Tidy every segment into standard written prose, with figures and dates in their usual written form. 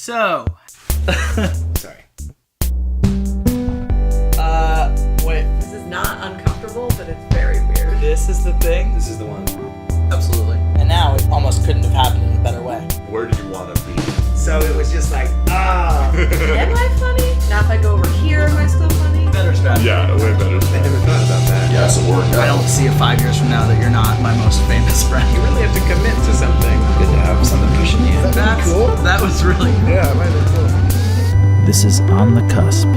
So. Sorry. Wait. This is not uncomfortable, but it's very weird. This is the thing? This is the one. Absolutely. And now it almost couldn't have happened in a better way. Where do you want to be? So it was just like, Am I funny? Now if I go over here, am I still funny? Better strategy. Yeah, way better. I never thought about that. Yes, it worked I out. don't see it 5 years from now that you're not my most famous friend. You really have to commit to something. Good to have something pushing you. That was really cool. yeah, it might have been cool. This is On the Cusp.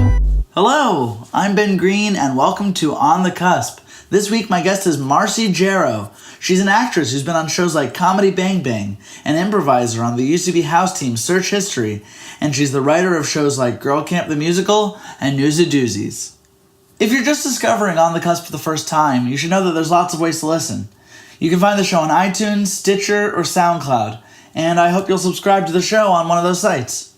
Hello, I'm Ben Greene, and welcome to On the Cusp. This week, my guest is Marcy Jarreau. She's an actress who's been on shows like Comedy Bang Bang, an improviser on the UCB house team Search History, and she's the writer of shows like Girl Camp the Musical and Newsadoozies. If you're just discovering On the Cusp for the first time, you should know that there's lots of ways to listen. You can find the show on iTunes, Stitcher, or SoundCloud, and I hope you'll subscribe to the show on one of those sites.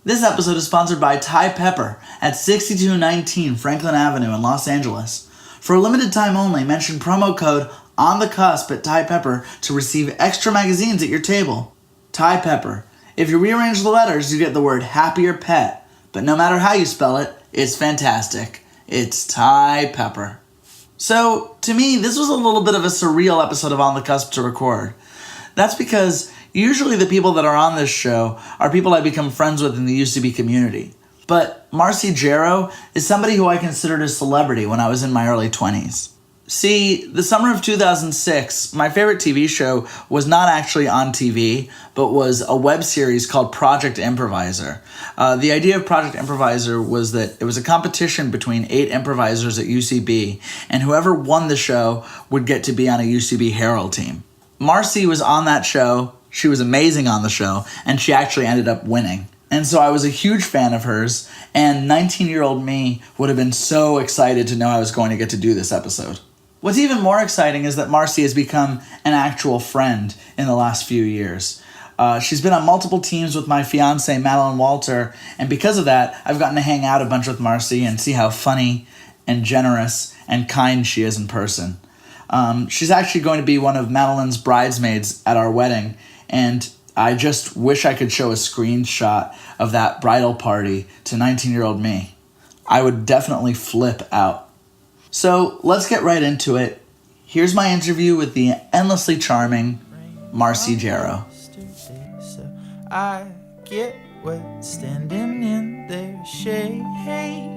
This episode is sponsored by Thai Pepper at 6219 Franklin Avenue in Los Angeles. For a limited time only, mention promo code ONTHECUSP at Thai Pepper to receive extra magazines at your table. Thai Pepper. If you rearrange the letters, you get the word happier pet. But no matter how you spell it, it's fantastic. It's Thai Pepper. So, to me, this was a little bit of a surreal episode of On the Cusp to record. That's because usually the people that are on this show are people I become friends with in the UCB community. But Marcy Jarreau is somebody who I considered a celebrity when I was in my early 20s. See, the summer of 2006, my favorite TV show was not actually on TV, but was a web series called Project Improviser. The idea of Project Improviser was that it was a competition between 8 improvisers at UCB, and whoever won the show would get to be on a UCB Herald team. Marcy was on that show, she was amazing on the show, and she actually ended up winning. And so I was a huge fan of hers, and 19-year-old me would have been so excited to know I was going to get to do this episode. What's even more exciting is that Marcy has become an actual friend in the last few years. She's been on multiple teams with my fiance, Madeline Walter, and because of that, I've gotten to hang out a bunch with Marcy and see how funny and generous and kind she is in person. She's actually going to be one of Madeline's bridesmaids at our wedding, and I just wish I could show a screenshot of that bridal party to 19-year-old me. I would definitely flip out. So let's get right into it. Here's my interview with the endlessly charming Marcy Jarreau. I get wet standing in their shade.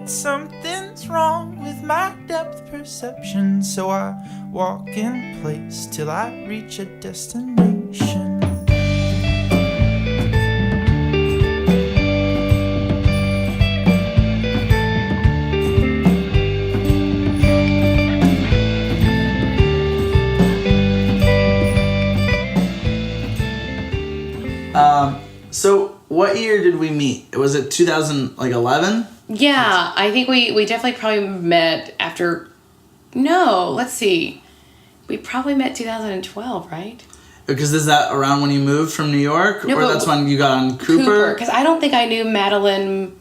Something's wrong with my depth perception, so I walk in place till I reach a destination. So what year did we meet? Was it 2011? Yeah, I think we definitely probably met after... No, let's see. We probably met 2012, right? Because is that around when you moved from New York? No, or that's when you got on Cooper? Because I don't think I knew Madeline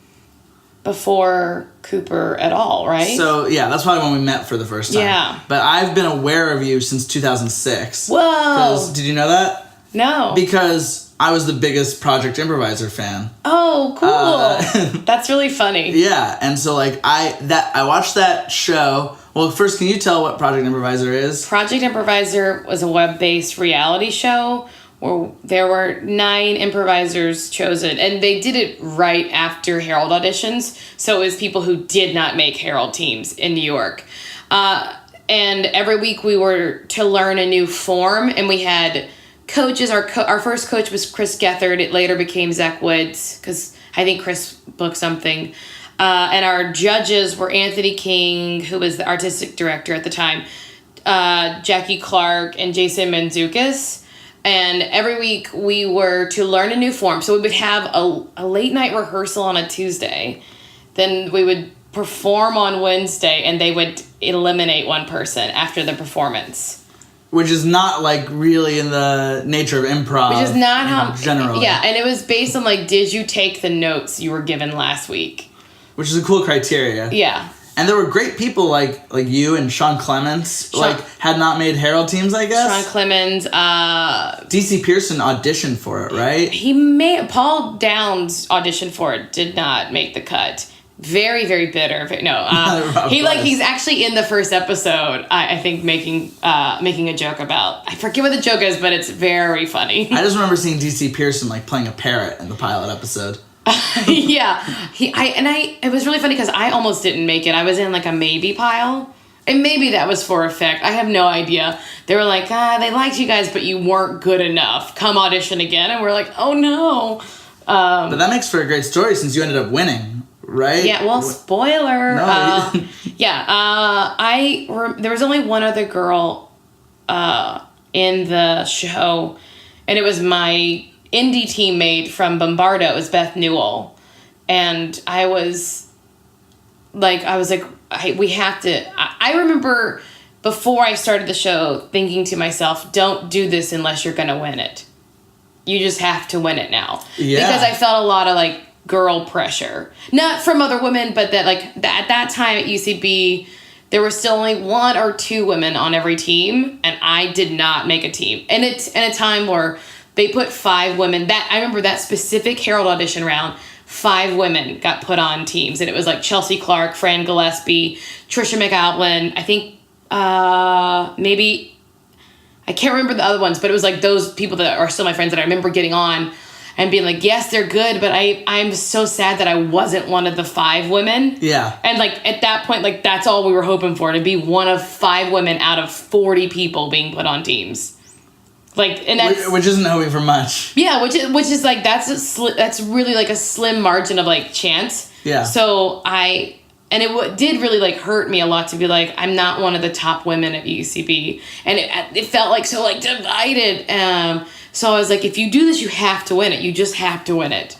before Cooper at all, right? So, yeah, that's probably when we met for the first time. Yeah. But I've been aware of you since 2006. Whoa! Did you know that? No. Because I was the biggest Project Improviser fan. Oh, cool. That's really funny. Yeah, and so like I watched that show. Well, first, can you tell what Project Improviser is? Project Improviser was a web-based reality show where there were 9 improvisers chosen, and they did it right after Herald auditions, so it was people who did not make Herald teams in New York. And every week we were to learn a new form, and we had coaches. Our first coach was Chris Gethard. It later became Zach Woods, because I think Chris booked something. And our judges were Anthony King, who was the artistic director at the time, Jackie Clark, and Jason Mantzoukas. And every week we were to learn a new form. So we would have a late night rehearsal on a Tuesday. Then we would perform on Wednesday, and they would eliminate one person after the performance. Which is not like really in the nature of improv. Which is not how... generally. Yeah, and it was based on like, did you take the notes you were given last week? Which is a cool criteria. Yeah. And there were great people like you and Sean Clements, had not made Herald teams, I guess. Sean Clements, DC Pearson auditioned for it, right? Paul Downs auditioned for it, did not make the cut. Very, very bitter. He's actually in the first episode, I think, making a joke about, I forget what the joke is, but it's very funny. I just remember seeing DC Pearson playing a parrot in the pilot episode. Yeah. It was really funny because I almost didn't make it. I was in a maybe pile. And maybe that was for effect. I have no idea. They were like, they liked you guys, but you weren't good enough. Come audition again. And we're like, oh no. But that makes for a great story since you ended up winning. Right? Yeah, well, spoiler. No. There was only one other girl in the show, and it was my indie teammate from Bombardo. It was Beth Newell. And I was like, we have to... I remember before I started the show thinking to myself, don't do this unless you're going to win it. You just have to win it now. Yeah. Because I felt a lot of, girl pressure, not from other women, but that at that time at UCB there were still only 1 or 2 women on every team, and I did not make a team. And it's in a time where they put 5 women, that I remember that specific Herald audition round, 5 women got put on teams, and it was Chelsea Clark, Fran Gillespie, Trisha McAlpin, I think maybe I can't remember the other ones, but it was those people that are still my friends that I remember getting on and being yes, they're good, but I'm so sad that I wasn't one of the 5 women. Yeah. And at that point, that's all we were hoping for, to be one of 5 women out of 40 people being put on teams. And that's, which isn't hoping for much. Yeah, which is that's really a slim margin of chance. Yeah. So it did really hurt me a lot to be I'm not one of the top women at UCB, and it felt so divided. So I was if you do this, you have to win it. You just have to win it.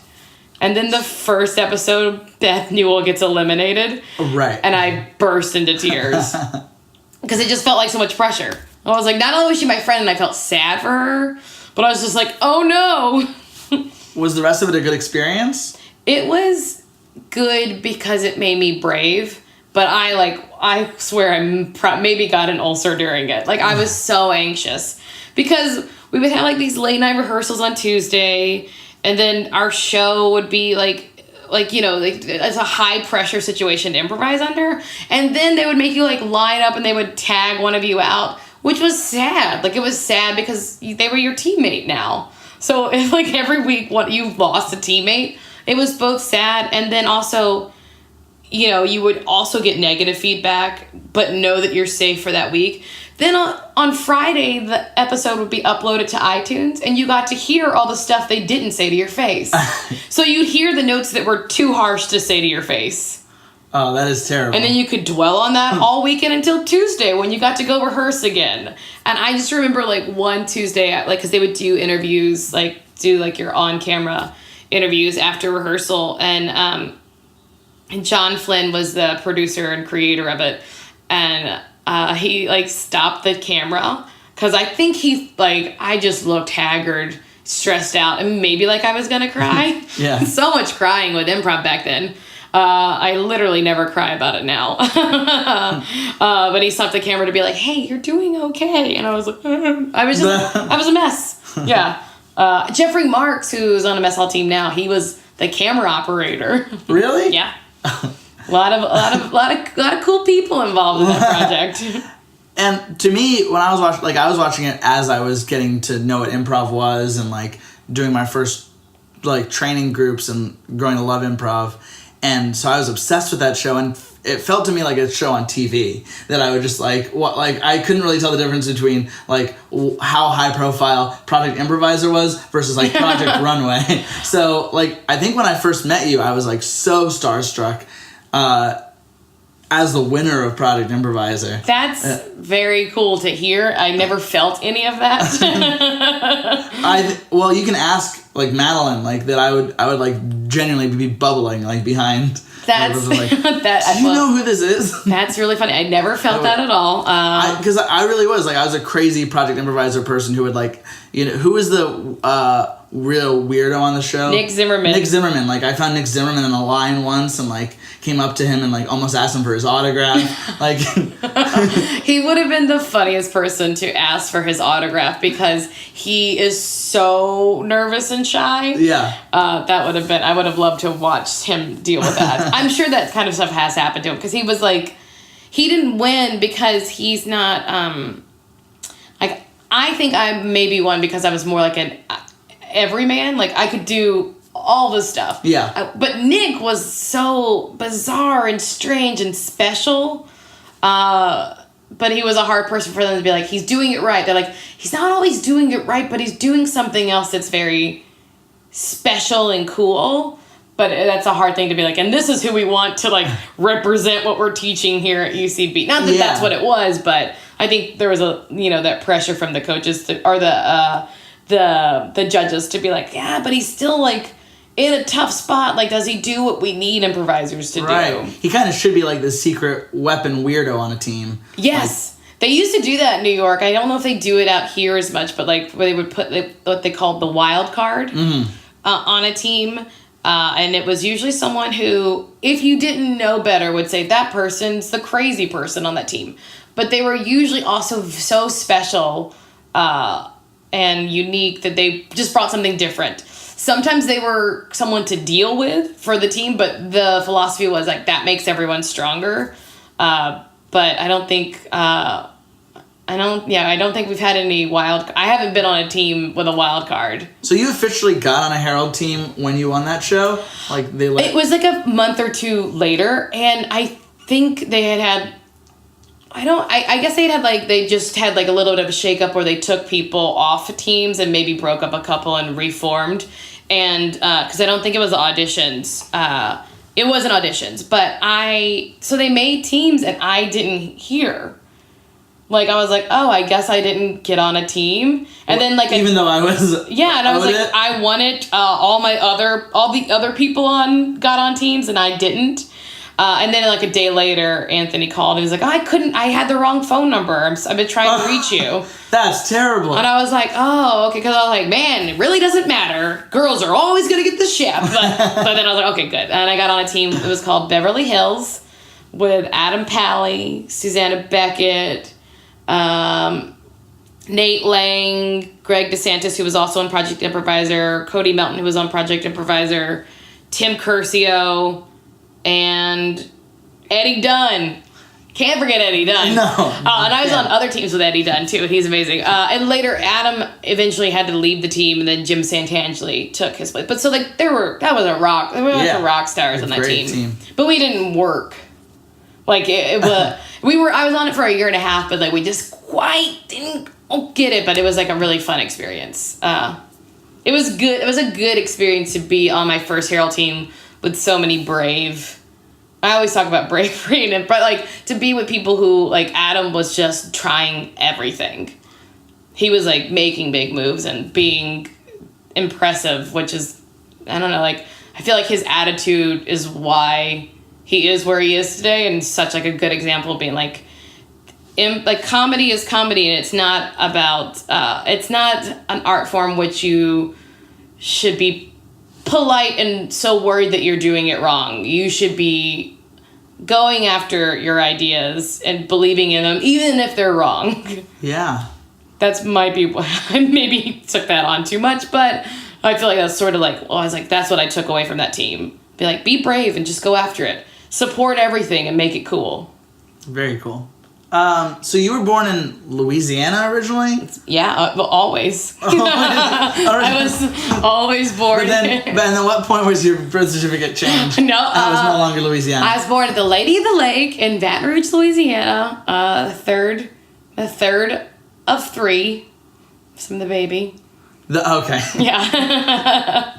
And then the first episode, Beth Newell gets eliminated. Right. And I burst into tears. Because it just felt so much pressure. I was not only was she my friend and I felt sad for her, but I was just oh no. Was the rest of it a good experience? It was good because it made me brave. But I swear I maybe got an ulcer during it. I was so anxious. Because we would have these late night rehearsals on Tuesday, and then our show would be it's a high pressure situation to improvise under, and then they would make you line up and they would tag one of you out, which was sad. It was sad because they were your teammate now. So if every week you lost a teammate, it was both sad, and then also, you would also get negative feedback, but know that you're safe for that week. Then on Friday, the episode would be uploaded to iTunes, and you got to hear all the stuff they didn't say to your face. So you'd hear the notes that were too harsh to say to your face. Oh, that is terrible. And then you could dwell on that all weekend until Tuesday when you got to go rehearse again. And I just remember one Tuesday, because they would do interviews, your on-camera interviews after rehearsal, and John Flynn was the producer and creator of it, and he stopped the camera because I think I just looked haggard, stressed out, and maybe I was gonna cry. Yeah. So much crying with improv back then. I literally never cry about it now. But he stopped the camera to be hey, you're doing okay, and I was I was a mess. Yeah. Jeffrey Marks, who's on a mess hall team now, he was the camera operator. Really? Yeah. A lot of cool people involved in that project. And to me, when I was watching, I was watching it as I was getting to know what improv was, and doing my first training groups and growing to love improv. And so I was obsessed with that show, and it felt to me like a show on TV that I would just I couldn't really tell the difference between how high profile Project Improviser was versus Project Runway. So I think when I first met you, I was so starstruck as the winner of Project Improviser. That's very cool to hear. I never felt any of that. Well, you can ask Madeline that I would genuinely be bubbling behind That's Like, that. do you know who this is? That's really funny. I never felt that at all. Because I really was like, I was a crazy Project Improviser person who would like, who was the real weirdo on the show? Nick Zimmerman. Nick Zimmerman. Like, I found Nick Zimmerman in a line once and like came up to him and like almost asked him for his autograph. Like, he would have been the funniest person to ask for his autograph because he is so nervous and shy. yeah. That would have been, I would have loved to have watched him deal with that. I'm sure that kind of stuff has happened to him because he was like, he didn't win because he's not, like, I think I maybe won because I was more like an everyman. Like, I could do all the stuff. Yeah. But Nick was so bizarre and strange and special. But he was a hard person for them to be like, he's doing it right. They're like, he's not always doing it right, but he's doing something else that's very special and cool. But that's a hard thing to be like, and this is who we want to like represent what we're teaching here at UCB. Not that that's what it was, but I think there was a, that pressure from the coaches or the judges to be like, yeah, but he's still like in a tough spot. Like, does he do what we need improvisers to do? He kind of should be like the secret weapon weirdo on a team. Yes. They used to do that in New York. I don't know if they do it out here as much, but like where they would put what they called the wild card on a team. And it was usually someone who, if you didn't know better, would say that person's the crazy person on that team. But they were usually also so special and unique that they just brought something different. Sometimes they were someone to deal with for the team, but the philosophy was like that makes everyone stronger. But I don't think I don't think we've had any I haven't been on a team with a wild card. So you officially got on a Herald team when you won that show? Like it was like a month or two later, and I think they had I guess they just had like a little bit of a shakeup where they took people off teams and maybe broke up a couple and reformed. And because I don't think it was auditions. It wasn't auditions, but so they made teams and I didn't hear. Like, I was like, oh, I guess I didn't get on a team. And then like even though I was yeah, and I was like, I won it. All the other people got on teams and I didn't. And then like a day later, Anthony called and he was like, I had the wrong phone number. I've been trying to reach you. That's terrible. And I was like, oh, okay. Because I was like, man, it really doesn't matter. Girls are always going to get the ship. But then I was like, okay, good. And I got on a team. It was called Beverly Hills with Adam Pally, Susanna Beckett, Nate Lang, Greg DeSantis, who was also on Project Improviser, Cody Melton, who was on Project Improviser, Tim Curcio, and Eddie Dunn. Can't forget Eddie Dunn. No. And I was on other teams with Eddie Dunn, too. He's amazing. And later, Adam eventually had to leave the team, and then Jim Santangeli took his place. But so, like, there were rock stars on that team. But we didn't work. Like, it was... I was on it for a year and a half, but, like, we just quite didn't get it. But it was, like, a really fun experience. It was good. It was a good experience to be on my first Herald team with so many brave... I always talk about bravery, but like to be with people who like Adam was just trying everything. He was like making big moves and being impressive, which is, I don't know, like I feel like his attitude is why he is where he is today, and such like a good example of being like comedy is comedy, and it's not about it's not an art form which you should be polite and so worried that you're doing it wrong. You should be going after your ideas and believing in them, even if they're wrong. Yeah. That's might be what I maybe took that on too much, but I feel like that's sort of like, I was like, that's what I took away from that team. Be like, be brave and just go after it. Support everything and make it cool. Very cool. So you were born in Louisiana originally? Yeah, always. I was always born. But then at what point was your birth certificate changed? No, it was no longer Louisiana. I was born at the Lady of the Lake in Baton Rouge, Louisiana. The third of three from the baby. Okay. Yeah.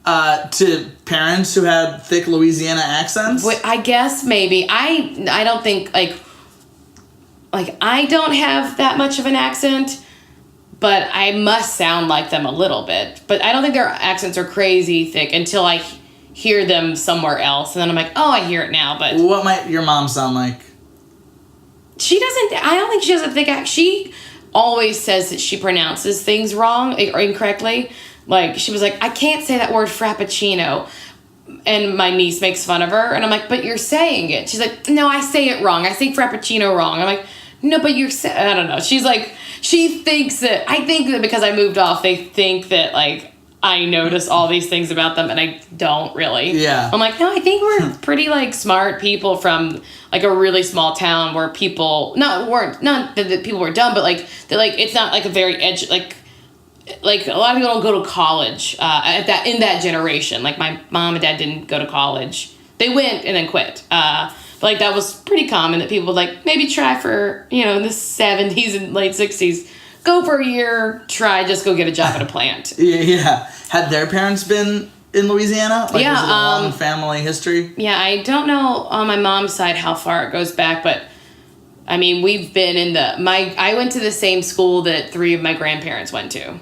To parents who had thick Louisiana accents? I guess maybe. I don't think like I don't have that much of an accent, but I must sound like them a little bit. But I don't think their accents are crazy thick until I hear them somewhere else. And then I'm like, oh, I hear it now. But What might your mom sound like? I don't think she doesn't think, she always says that she pronounces things wrong or incorrectly. Like, she was like, I can't say that word frappuccino. And my niece makes fun of her. And I'm like, but you're saying it. She's like, no, I say it wrong. I say frappuccino wrong. I'm like, no, but I don't know. She's like, she thinks that, I think that because I moved off, they think that, like, I notice all these things about them, and I don't really. Yeah. I'm like, no, I think we're pretty, like, smart people from, like, a really small town where people, not that people were dumb, but, like, that, like, it's not, like, a very like, a lot of people don't go to college in that generation. Like, my mom and dad didn't go to college. They went and then quit. But, like, that was pretty common that people would, like, maybe try for, in the 70s and late 60s. Go for a year, just go get a job at a plant. Yeah. Had their parents been in Louisiana? Like, Yeah, was it a long family history? Yeah, I don't know on my mom's side how far it goes back, but, I mean, we've been I went to the same school that 3 of my grandparents went to.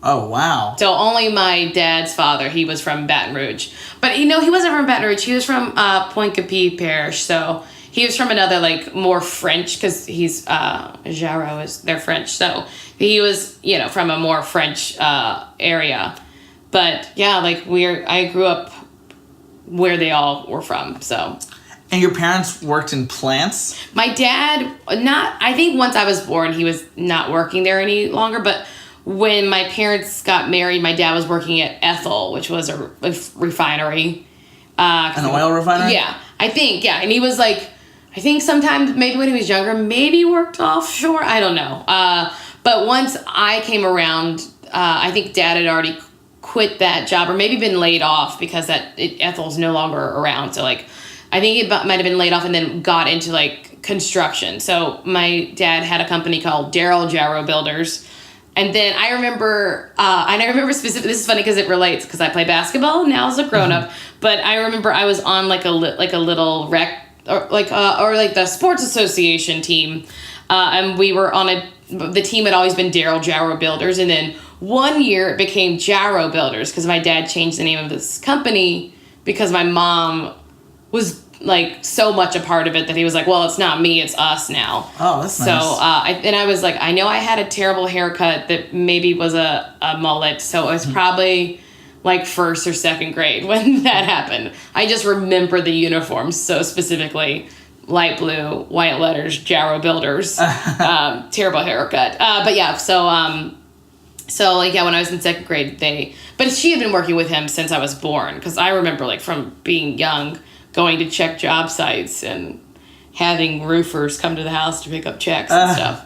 Oh, wow. So only my dad's father, he was from Baton Rouge. But, he wasn't from Baton Rouge. He was from Pointe-Coupee Parish. So he was from another, like, more French, because he's, Jarreau they're French. So he was, from a more French area. But, yeah, like, I grew up where they all were from, so. And your parents worked in plants? My dad, I think once I was born, he was not working there any longer, but when my parents got married, my dad was working at Ethel, which was a refinery. An oil refinery? Yeah, I think, yeah. And he was like, I think sometimes, maybe when he was younger, maybe he worked offshore. I don't know. But once I came around, I think Dad had already quit that job or maybe been laid off because Ethel's no longer around. So, like, I think it might have been laid off and then got into, like, construction. So my dad had a company called Jarreau Builders. And then I remember specifically, this is funny because it relates, because I play basketball now as a grown-up, but I remember I was on like a little rec, or the sports association team, and we were on the team had always been Jarreau Builders, and then one year it became Jarreau Builders because my dad changed the name of this company because my mom was like so much a part of it that he was like, well, it's not me, it's us now. Oh, that's nice. So, I was like, I know I had a terrible haircut that maybe was a mullet, so it was probably like 1st or 2nd grade when that happened. I just remember the uniforms so specifically. Light blue, white letters, Jarreau Builders, terrible haircut. But yeah, so like, yeah, when I was in 2nd grade, but she had been working with him since I was born, because I remember, like, from being young, going to check job sites and having roofers come to the house to pick up checks and stuff.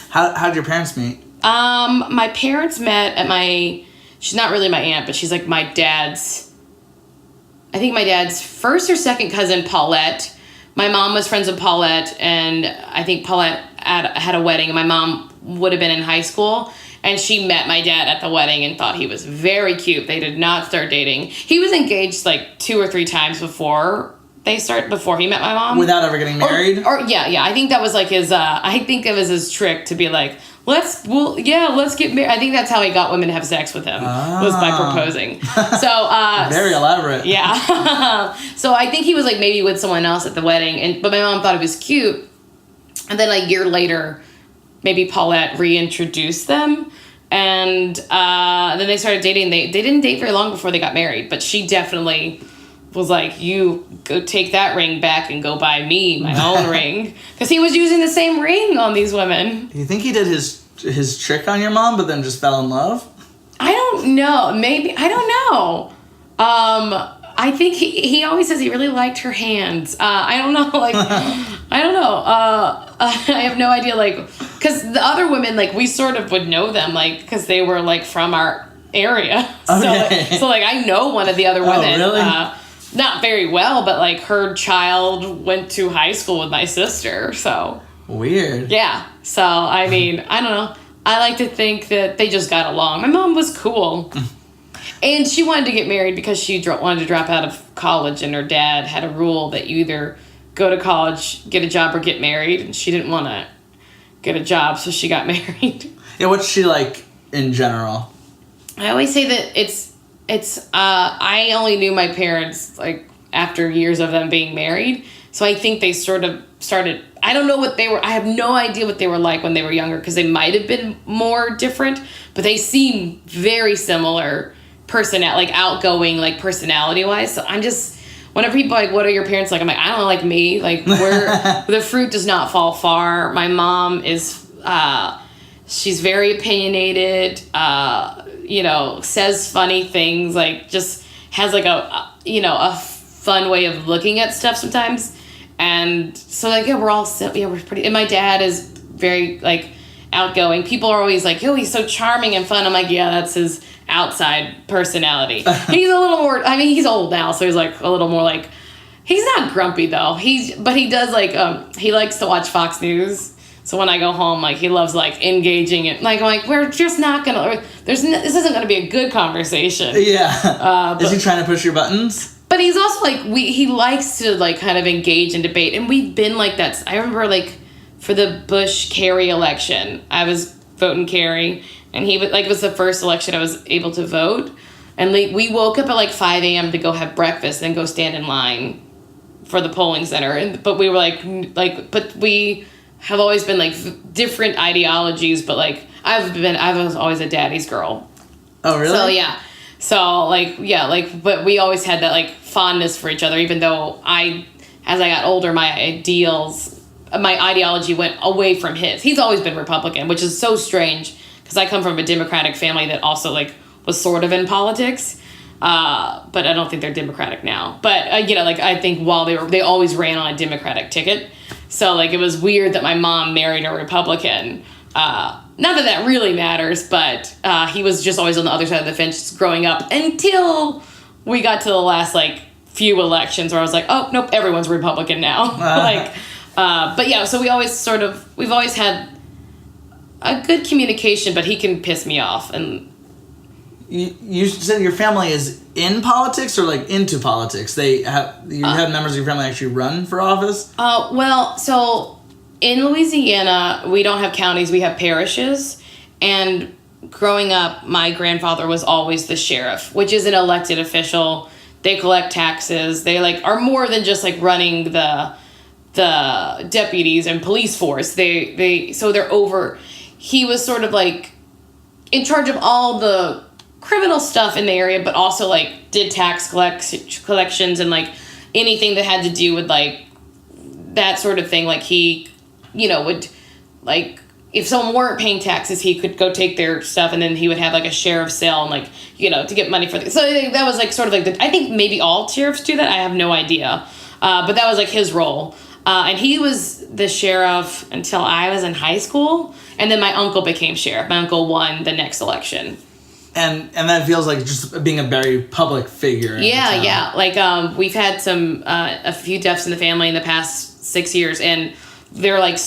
How'd your parents meet? My parents met at she's not really my aunt, but she's like my dad's 1st or 2nd cousin, Paulette. My mom was friends with Paulette, and I think Paulette had a wedding, and my mom would have been in high school. And she met my dad at the wedding and thought he was very cute. They did not start dating. He was engaged like 2 or 3 times before he met my mom. Without ever getting married? Yeah. I think that was like I think it was his trick to be like, let's get married. I think that's how he got women to have sex with him, was by proposing. So very elaborate. Yeah. So I think he was like maybe with someone else at the wedding, but my mom thought it was cute. And then a year later, maybe Paulette reintroduced them, and then they started dating. They didn't date very long before they got married, but she definitely was like, you go take that ring back and go buy me my own ring, because he was using the same ring on these women. Do you think he did his trick on your mom, but then just fell in love? I don't know. Maybe. I don't know. I think he always says he really liked her hands. I don't know. Like, I don't know. I have no idea. Like, because the other women, like, we sort of would know them, like, because they were, like, from our area. Okay. So, like, I know one of the other women. Oh, really? Not very well, but, like, her child went to high school with my sister, so. Weird. Yeah. So, I mean, I don't know. I like to think that they just got along. My mom was cool. And she wanted to get married because she wanted to drop out of college, and her dad had a rule that you either go to college, get a job, or get married. And she didn't want to get a job, so she got married. Yeah, what's she like in general? I always say that it's I only knew my parents like after years of them being married, so I think they sort of started. I don't know what they were. I have no idea what they were like when they were younger because they might have been more different, but they seem very similar like outgoing, like personality wise. So I'm just, whenever people are like, what are your parents like? I'm like, I don't know, like me. Like the fruit does not fall far. My mom is, she's very opinionated, says funny things, like just has like a fun way of looking at stuff sometimes. And so like, we're pretty, and my dad is very like outgoing. People are always like, oh, he's so charming and fun. I'm like, yeah, that's his outside personality. He's a little more, I mean, he's old now, so he's like a little more like, he's not grumpy though. But he does like, he likes to watch Fox News. So when I go home, like he loves like engaging it. Like, we're just not gonna, this isn't gonna be a good conversation. Yeah. Is he trying to push your buttons? But he's also like, he likes to like kind of engage in debate. And we've been like that. I remember like for the Bush-Kerry election, I was voting Kerry. And he was like, it was the first election I was able to vote. And we woke up at like 5 a.m. to go have breakfast and go stand in line for the polling center. But we were but we have always been like different ideologies. But like, I was always a daddy's girl. Oh, really? So yeah. So but we always had that like fondness for each other, even though as I got older, my ideology went away from his. He's always been Republican, which is so strange because I come from a Democratic family that also like was sort of in politics. But I don't think they're Democratic now. But I think while they always ran on a Democratic ticket. So like it was weird that my mom married a Republican. Not that that really matters, but he was just always on the other side of the fence growing up until we got to the last like few elections where I was like, oh nope, everyone's Republican now. But yeah, so we've always had a good communication, but he can piss me off. And you said your family is in politics or like into politics? You have members of your family actually run for office? Well, so in Louisiana, we don't have counties, we have parishes. And growing up, my grandfather was always the sheriff, which is an elected official. They collect taxes. They like are more than just like running the deputies and police force. They're over. He was sort of like in charge of all the criminal stuff in the area, but also like did tax collections and like anything that had to do with like that sort of thing. Like he, would like if someone weren't paying taxes, he could go take their stuff, and then he would have like a sheriff's sale and like to get money for. So that was like sort of like I think maybe all sheriffs do that. I have no idea, but that was like his role. And he was the sheriff until I was in high school, and then my uncle became sheriff. My uncle won the next election. And that feels like just being a very public figure. Yeah. Like we've had a few deaths in the family in the past 6 years, and they're like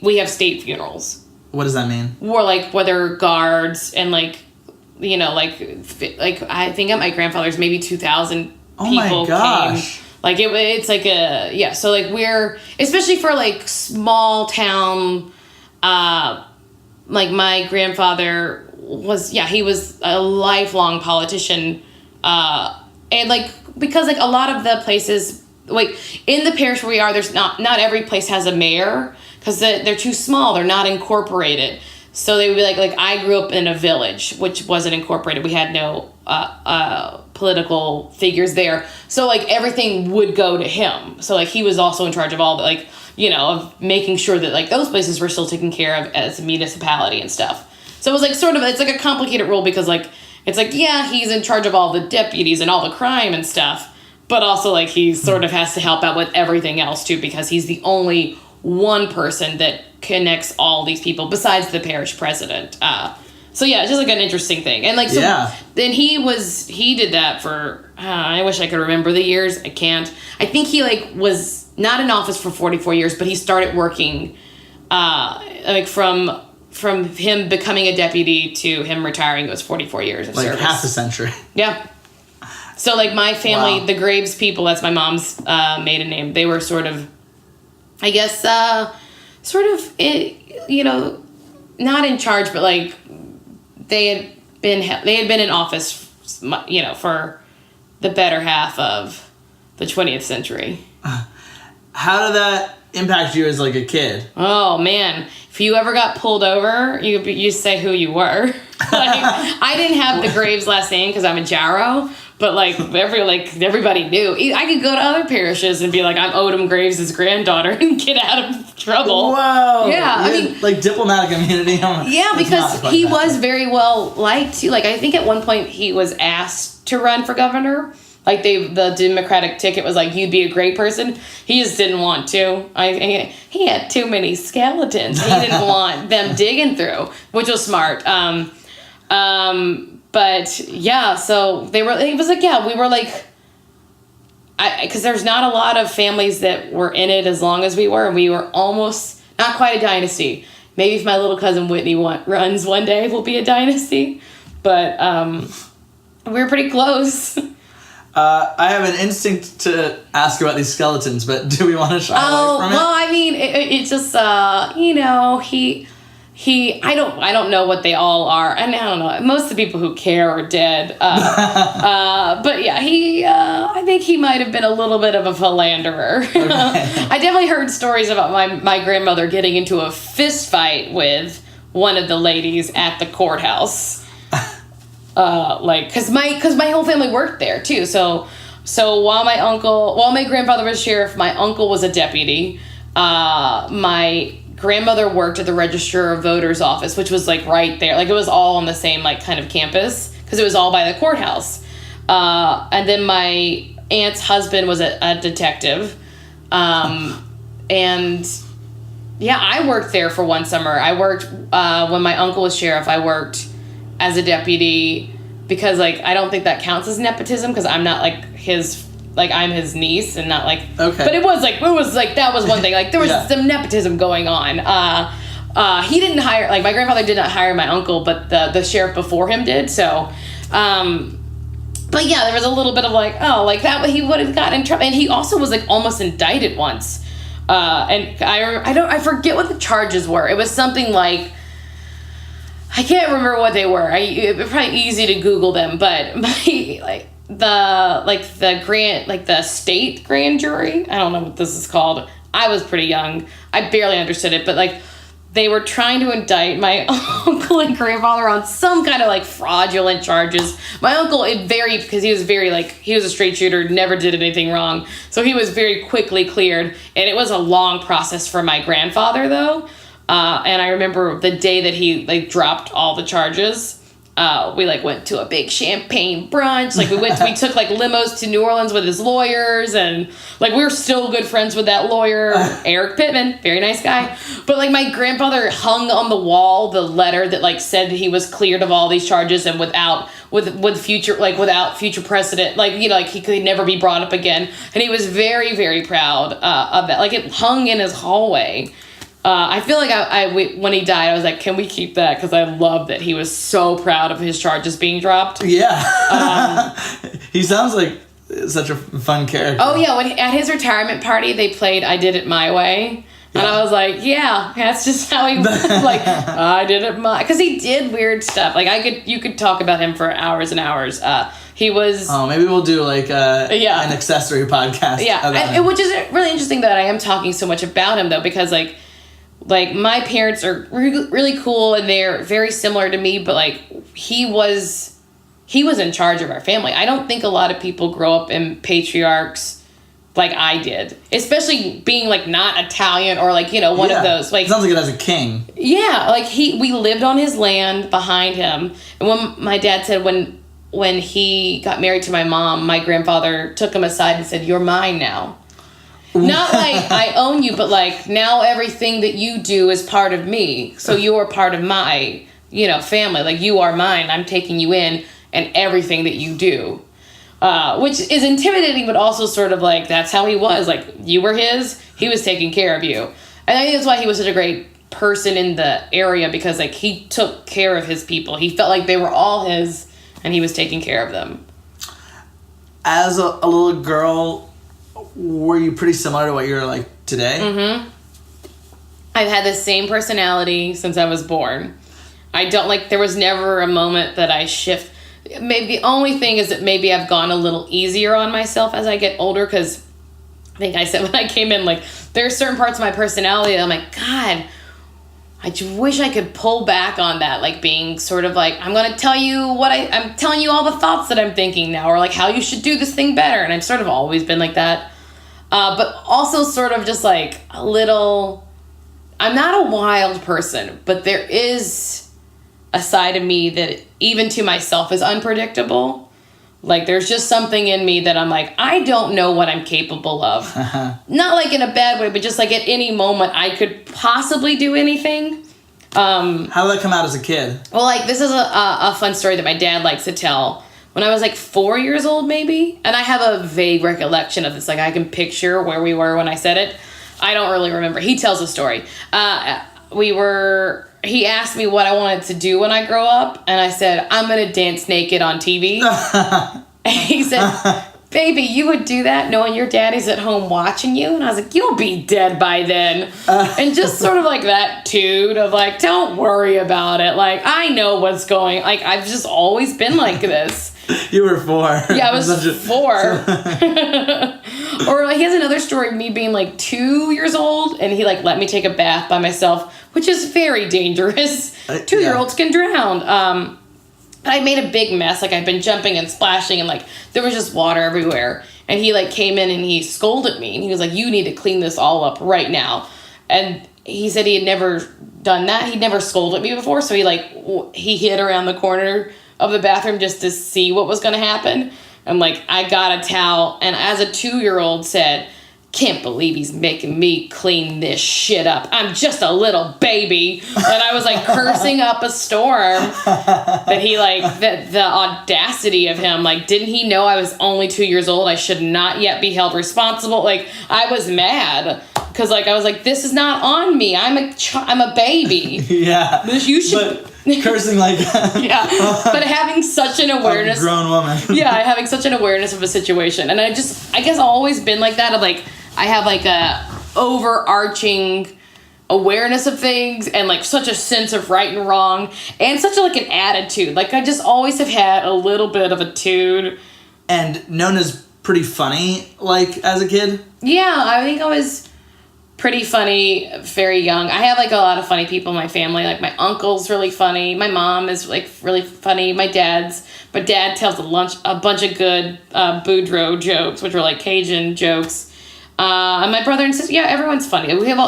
we have state funerals. What does that mean? Or like whether guards and like I think at my grandfather's maybe 2,000 people came. Like it's like so like we're, especially for like small town, like my grandfather he was a lifelong politician, and like because like a lot of the places like in the parish where we are, there's not every place has a mayor because they're too small, they're not incorporated. So they would be like I grew up in a village which wasn't incorporated. We had no political figures there. So like everything would go to him. So like he was also in charge of all the of making sure that like those places were still taken care of as a municipality and stuff. So it was like it's like a complicated role because like it's like he's in charge of all the deputies and all the crime and stuff, but also like he sort of has to help out with everything else too because he's the only one person that connects all these people besides the parish president. So yeah, it's just like an interesting thing. And like then he did that for I wish I could remember the years. I can't. I think he like was not in office for 44 years, but he started working like from him becoming a deputy to him retiring, it was 44 years of service. Like half a century. Yeah. So like my family, the Graves people, that's my mom's maiden name. They were sort of, I guess, not in charge, but like they had been in office for the better half of the 20th century. How did that impact you as like a kid? Oh man, if you ever got pulled over, you say who you were. I didn't have the Graves last name because I'm a Jarreau, but everybody knew. I could go to other parishes and be like, I'm Odom Graves' granddaughter and get out of trouble. Whoa! Yeah, I mean, like diplomatic immunity. Yeah, because he was very well liked too. Like I think at one point he was asked to run for governor. Like the Democratic ticket was like, you'd be a great person. He just didn't want to. He had too many skeletons. He didn't want them digging through, which was smart. But yeah, so we were like, because there's not a lot of families that were in it as long as we were. We were almost, not quite a dynasty. Maybe if my little cousin Whitney runs one day, we'll be a dynasty. But we were pretty close. I have an instinct to ask about these skeletons, but do we want to shy away from it? Well, I mean, it's just, I don't know what they all are. And I don't know. Most of the people who care are dead. But yeah, I think he might have been a little bit of a philanderer. Okay. I definitely heard stories about my grandmother getting into a fist fight with one of the ladies at the courthouse. Cause my whole family worked there too. So while my grandfather was sheriff, my uncle was a deputy. My grandmother worked at the Register of Voters office, which was like right there. Like it was all on the same like kind of campus because it was all by the courthouse. And then my aunt's husband was a detective. And yeah, I worked there for one summer. I worked, when my uncle was sheriff, I worked as a deputy because like I don't think that counts as nepotism because I'm not like I'm his niece and not like okay. But it was like that was one thing. Like there was some nepotism going on. He didn't hire, like my grandfather did not hire my uncle, but the sheriff before him did. So but yeah, there was a little bit of like, oh, like that he would have gotten in trouble. And he also was like almost indicted once. And I forget what the charges were. It was something like, I can't remember what they were. It's probably easy to Google them, but the state grand jury, I don't know what this is called. I was pretty young. I barely understood it, but like they were trying to indict my uncle and grandfather on some kind of like fraudulent charges. My uncle, because he was he was a straight shooter, never did anything wrong. So he was very quickly cleared. And it was a long process for my grandfather though. And I remember the day that he like dropped all the charges, we like went to a big champagne brunch. Like we took like limos to New Orleans with his lawyers, and like we were still good friends with that lawyer, Eric Pittman, very nice guy. But like my grandfather hung on the wall the letter that like said that he was cleared of all these charges and without future precedent, like like he could never be brought up again. And he was very, very proud of that. Like it hung in his hallway. I feel like when he died, I was like, can we keep that? Because I love that he was so proud of his charges being dropped. Yeah. He sounds like such a fun character. Oh, yeah. At his retirement party, they played I Did It My Way. Yeah. And I was like, yeah, that's just how he was. Like, I did it my... Because he did weird stuff. Like, you could talk about him for hours and hours. He was... Oh, maybe we'll do, like, an accessory podcast. Yeah. Which is really interesting that I am talking so much about him, though, because, like my parents are really cool and they're very similar to me, but like he was in charge of our family. I don't think a lot of people grow up in patriarchs like I did, especially being like not Italian or like, one of those like, it sounds like it has a king. Yeah. Like we lived on his land behind him. And when my dad said, when he got married to my mom, my grandfather took him aside and said, "You're mine now." Not like I own you, but like now everything that you do is part of me. So you're part of my, family. Like you are mine. I'm taking you in and everything that you do. Which is intimidating, but also sort of like that's how he was. Like you were his, he was taking care of you. And I think that's why he was such a great person in the area because like he took care of his people. He felt like they were all his and he was taking care of them. As a little girl, were you pretty similar to what you're like today? Mm-hmm. I've had the same personality since I was born. There was never a moment that I shift. maybe the only thing is that maybe I've gone a little easier on myself as I get older, because I think I said when I came in, like, there are certain parts of my personality that I'm like, God, I just wish I could pull back on that, like being sort of like, I'm going to tell you I'm telling you all the thoughts that I'm thinking now, or like how you should do this thing better. And I've sort of always been like that. But also sort of just like a little, I'm not a wild person, but there is a side of me that even to myself is unpredictable. Like, there's just something in me that I'm like, I don't know what I'm capable of. Not like in a bad way, but just like at any moment I could possibly do anything. How did that come out as a kid? Well, like, this is a fun story that my dad likes to tell. When I was like 4 years old, maybe, and I have a vague recollection of this. Like, I can picture where we were when I said it. I don't really remember. He tells a story. He asked me what I wanted to do when I grow up, and I said, I'm going to dance naked on TV. And he said, baby, you would do that knowing your daddy's at home watching you? And I was like, you'll be dead by then. And just sort of like that dude of like, don't worry about it. Like, I know what's going, like, I've just always been like this. You were 4. Yeah, I was 4. Or like, he has another story of me being like 2 years old, and he like let me take a bath by myself, which is very dangerous. 2-year-olds can drown. I made a big mess. Like, I'd been jumping and splashing, and like there was just water everywhere. And he like came in and he scolded me, and he was like, you need to clean this all up right now. And he said he had never done that. He'd never scolded me before. So he hid around the corner of the bathroom just to see what was going to happen. And like, I got a towel, and as a 2-year-old said, can't believe he's making me clean this shit up. I'm just a little baby. And I was like cursing up a storm that he like, the audacity of him. Like, didn't he know I was only 2 years old? I should not yet be held responsible. Like, I was mad because like, I was like, this is not on me. I'm a baby. Yeah. You should. But cursing like yeah, but having such an awareness, a grown woman. Yeah, having such an awareness of a situation, and I guess I've always been like that. Of like, I have like a overarching awareness of things, and like such a sense of right and wrong, and such like an attitude. Like, I just always have had a little bit of a tude, and known as pretty funny. Like, as a kid. Yeah, I think I was pretty funny very young. I have like a lot of funny people in my family. Like, my uncle's really funny. My mom is like really funny. My dad tells a bunch of good Boudreaux jokes, which are like Cajun jokes. And my brother and sister, yeah, everyone's funny. We have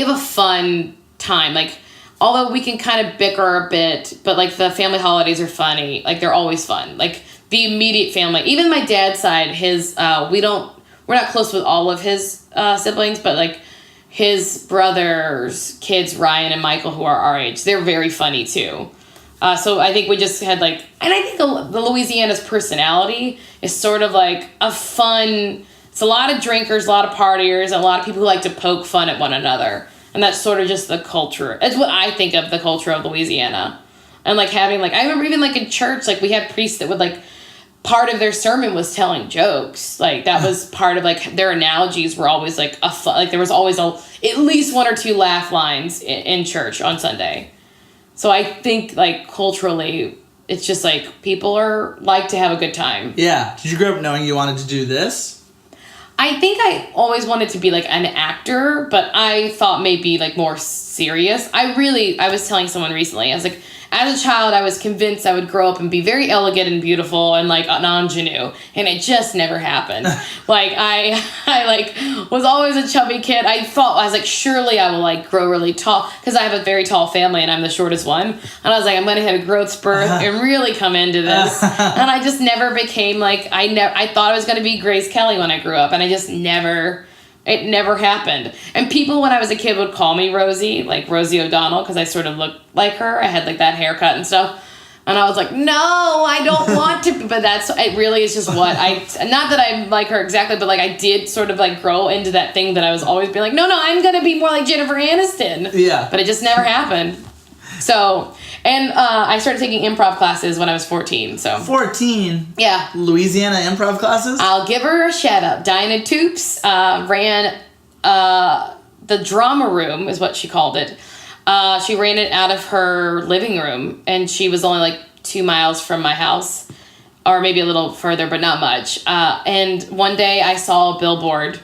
a fun time. Like, although we can kind of bicker a bit, but like the family holidays are funny. Like, they're always fun. Like, the immediate family, even my dad's side, we're not close with all of his siblings, but like his brother's kids, Ryan and Michael, who are our age, they're very funny too. So I think we just had like, and I think the Louisiana's personality is sort of like a fun, it's a lot of drinkers, a lot of partiers, and a lot of people who like to poke fun at one another. And that's sort of just the culture. It's what I think of the culture of Louisiana. And like having like, I remember even like in church, like we had priests that would like, part of their sermon was telling jokes. Like, that was part of like their analogies were always like there was always at least 1 or 2 laugh lines in church on Sunday. So I think like culturally it's just like people like to have a good time. Yeah. Did you grow up knowing you wanted to do this? I think I always wanted to be like an actor, but I thought maybe like more serious. I was telling someone recently, I was like, as a child, I was convinced I would grow up and be very elegant and beautiful and like an ingenue, and it just never happened. Like, I like was always a chubby kid. I was like, surely I will like grow really tall, because I have a very tall family and I'm the shortest one. And I was like, I'm gonna have a growth spurt and really come into this. And I just never became like, I thought I was gonna be Grace Kelly when I grew up, and I just never. It never happened. And people when I was a kid would call me Rosie, like Rosie O'Donnell, because I sort of looked like her. I had like that haircut and stuff. And I was like, no, I don't want to. But it really is just what not that I'm like her exactly, but like I did sort of like grow into that thing that I was always being like, no, I'm going to be more like Jennifer Aniston. Yeah. But it just never happened. So, and I started taking improv classes when I was 14. So 14? Yeah. Louisiana improv classes? I'll give her a shout out. Dinah Toops ran the drama room, is what she called it. She ran it out of her living room, and she was only like 2 miles from my house, or maybe a little further, but not much. And one day I saw a billboard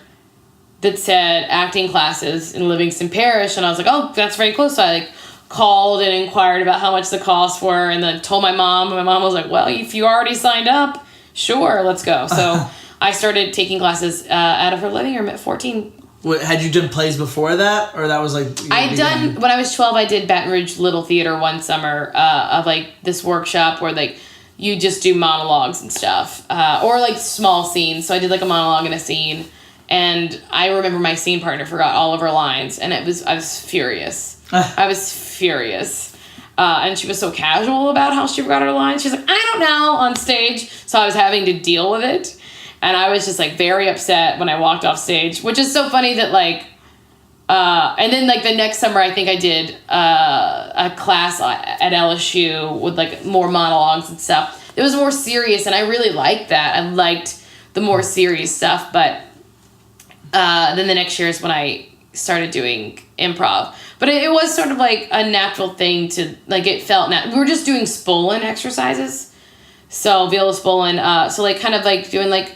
that said acting classes in Livingston Parish, and I was like, oh, that's very close. So I like called and inquired about how much the costs were, and then told my mom. My mom was like, well, if you already signed up, sure, let's go. So I started taking classes out of her living room at 14. Had you done plays before that, or that was like? When I was 12. I did Baton Rouge Little Theater one summer of like this workshop where like you just do monologues and stuff, or like small scenes. So I did like a monologue and a scene, and I remember my scene partner forgot all of her lines, and I was furious. I was furious. And she was so casual about how she forgot her lines. She's like, I don't know, on stage. So I was having to deal with it. And I was just, like, very upset when I walked off stage, which is so funny that, like, and then, like, the next summer, I think I did a class at LSU with, like, more monologues and stuff. It was more serious, and I really liked that. I liked the more serious stuff, but then the next year is when I started doing improv. But it was sort of, like, a natural thing to, like, it felt we were just doing Spolin exercises. So, Viola Spolin, so, like, kind of, like, doing, like,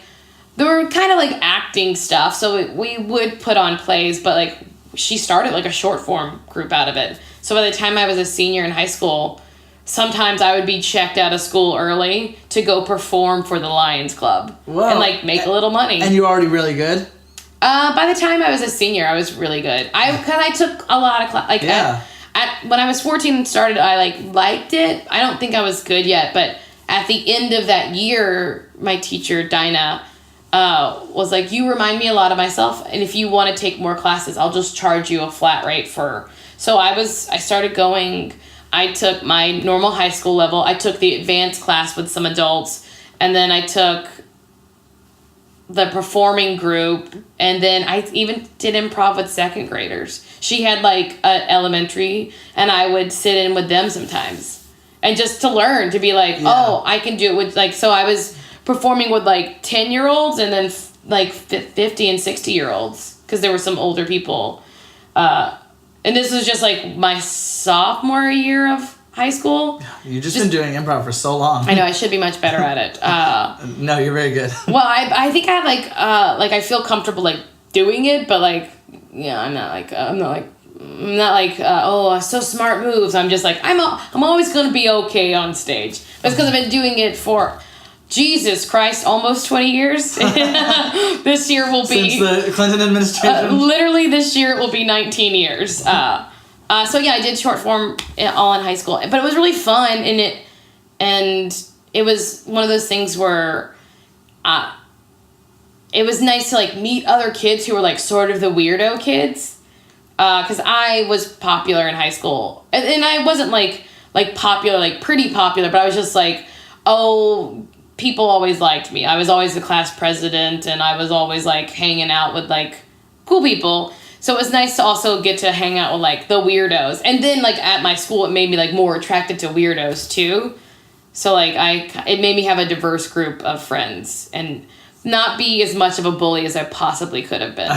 they were kind of like acting stuff, so we would put on plays, but like she started like a short form group out of it. So by the time I was a senior in high school, sometimes I would be checked out of school early to go perform for the Lions Club. Whoa. And like make a little money. And you were already really good? By the time I was a senior, I was really good. Because I took a lot of class. Like when I was 14 and started, I like liked it. I don't think I was good yet, but at the end of that year, my teacher Dinah was like, you remind me a lot of myself, and if you want to take more classes, I'll just charge you a flat rate for. So I started going. I took my normal high school level. I took the advanced class with some adults, and then I took the performing group, and then I even did improv with second graders. She had like elementary, and I would sit in with them sometimes, and just to learn, to be like, oh, I can do it with like. So I was performing with like 10-year-olds and then like 50 and 60-year-olds, because there were some older people. And this was just like my sophomore year of high school. You've just been doing improv for so long. I know, I should be much better at it. No, you're very good. Well, I think I have like I feel comfortable like doing it, but like, yeah, I'm not like oh, so smart moves. I'm just like, I'm always going to be okay on stage. That's because I've been doing it for, Jesus Christ, almost 20 years. This year will be... Since the Clinton administration? Literally this year it will be 19 years. So yeah, I did short form all in high school. But it was really fun, and it was one of those things where it was nice to like meet other kids who were like sort of the weirdo kids. Because I was popular in high school. And I wasn't like popular, like pretty popular, but I was just like, oh... People always liked me. I was always the class president, and I was always like hanging out with like cool people. So it was nice to also get to hang out with like the weirdos. And then like at my school, it made me like more attracted to weirdos too. So like it made me have a diverse group of friends and not be as much of a bully as I possibly could have been.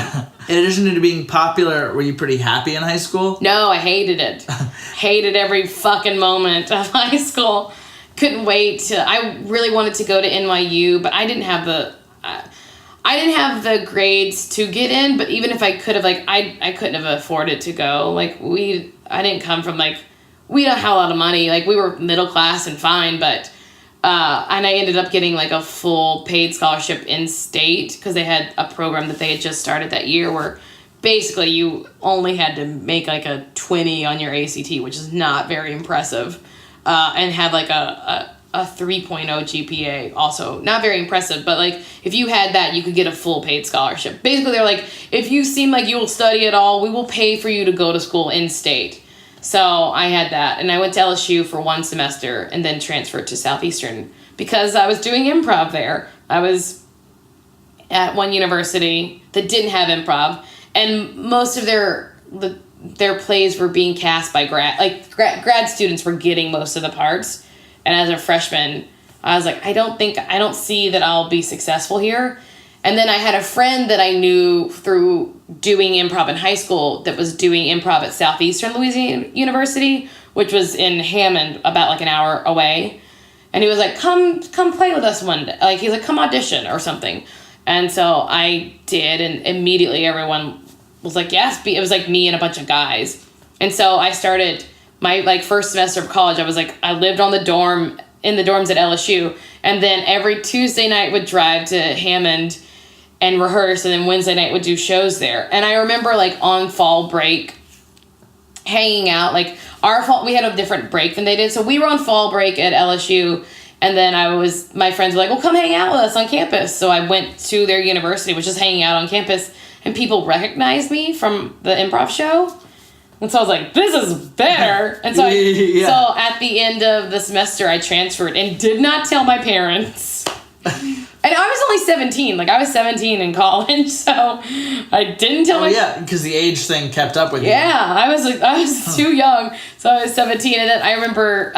In addition to being popular, were you pretty happy in high school? No, I hated it. Hated every fucking moment of high school. Couldn't wait I really wanted to go to NYU, but I didn't have the grades to get in. But even if I could have, like, I couldn't have afforded to go. Like, I didn't come from, like, we don't have a lot of money. Like, we were middle class and fine, but, and I ended up getting, like, a full paid scholarship in state, because they had a program that they had just started that year where basically you only had to make, like, a 20 on your ACT, which is not very impressive. And had like a 3.0 GPA, also not very impressive, but like if you had that, you could get a full paid scholarship. Basically, they're like, if you seem like you will study at all, we will pay for you to go to school in state. So I had that, and I went to LSU for one semester and then transferred to Southeastern because I was doing improv there. I was at one university that didn't have improv, and most of their plays were being cast by grad students were getting most of the parts. And as a freshman, I was like, I don't see that I'll be successful here. And then I had a friend that I knew through doing improv in high school that was doing improv at Southeastern Louisiana University, which was in Hammond, about like an hour away. And he was like, come play with us one day. Like, he's like, come audition or something. And so I did, and immediately everyone was like, yes. It was like me and a bunch of guys. And so I started my like first semester of college. I lived in the dorms at LSU. And then every Tuesday night would drive to Hammond and rehearse, and then Wednesday night would do shows there. And I remember like on fall break hanging out, like we had a different break than they did. So we were on fall break at LSU, and then my friends were like, well, come hang out with us on campus. So I went to their university, was just hanging out on campus, and people recognized me from the improv show. And so I was like, this is better. And so so at the end of the semester, I transferred and did not tell my parents. And I was only 17. Like, I was 17 in college, so I didn't tell my... yeah, because the age thing kept up with you. Yeah, I was too young, so I was 17. And then I remember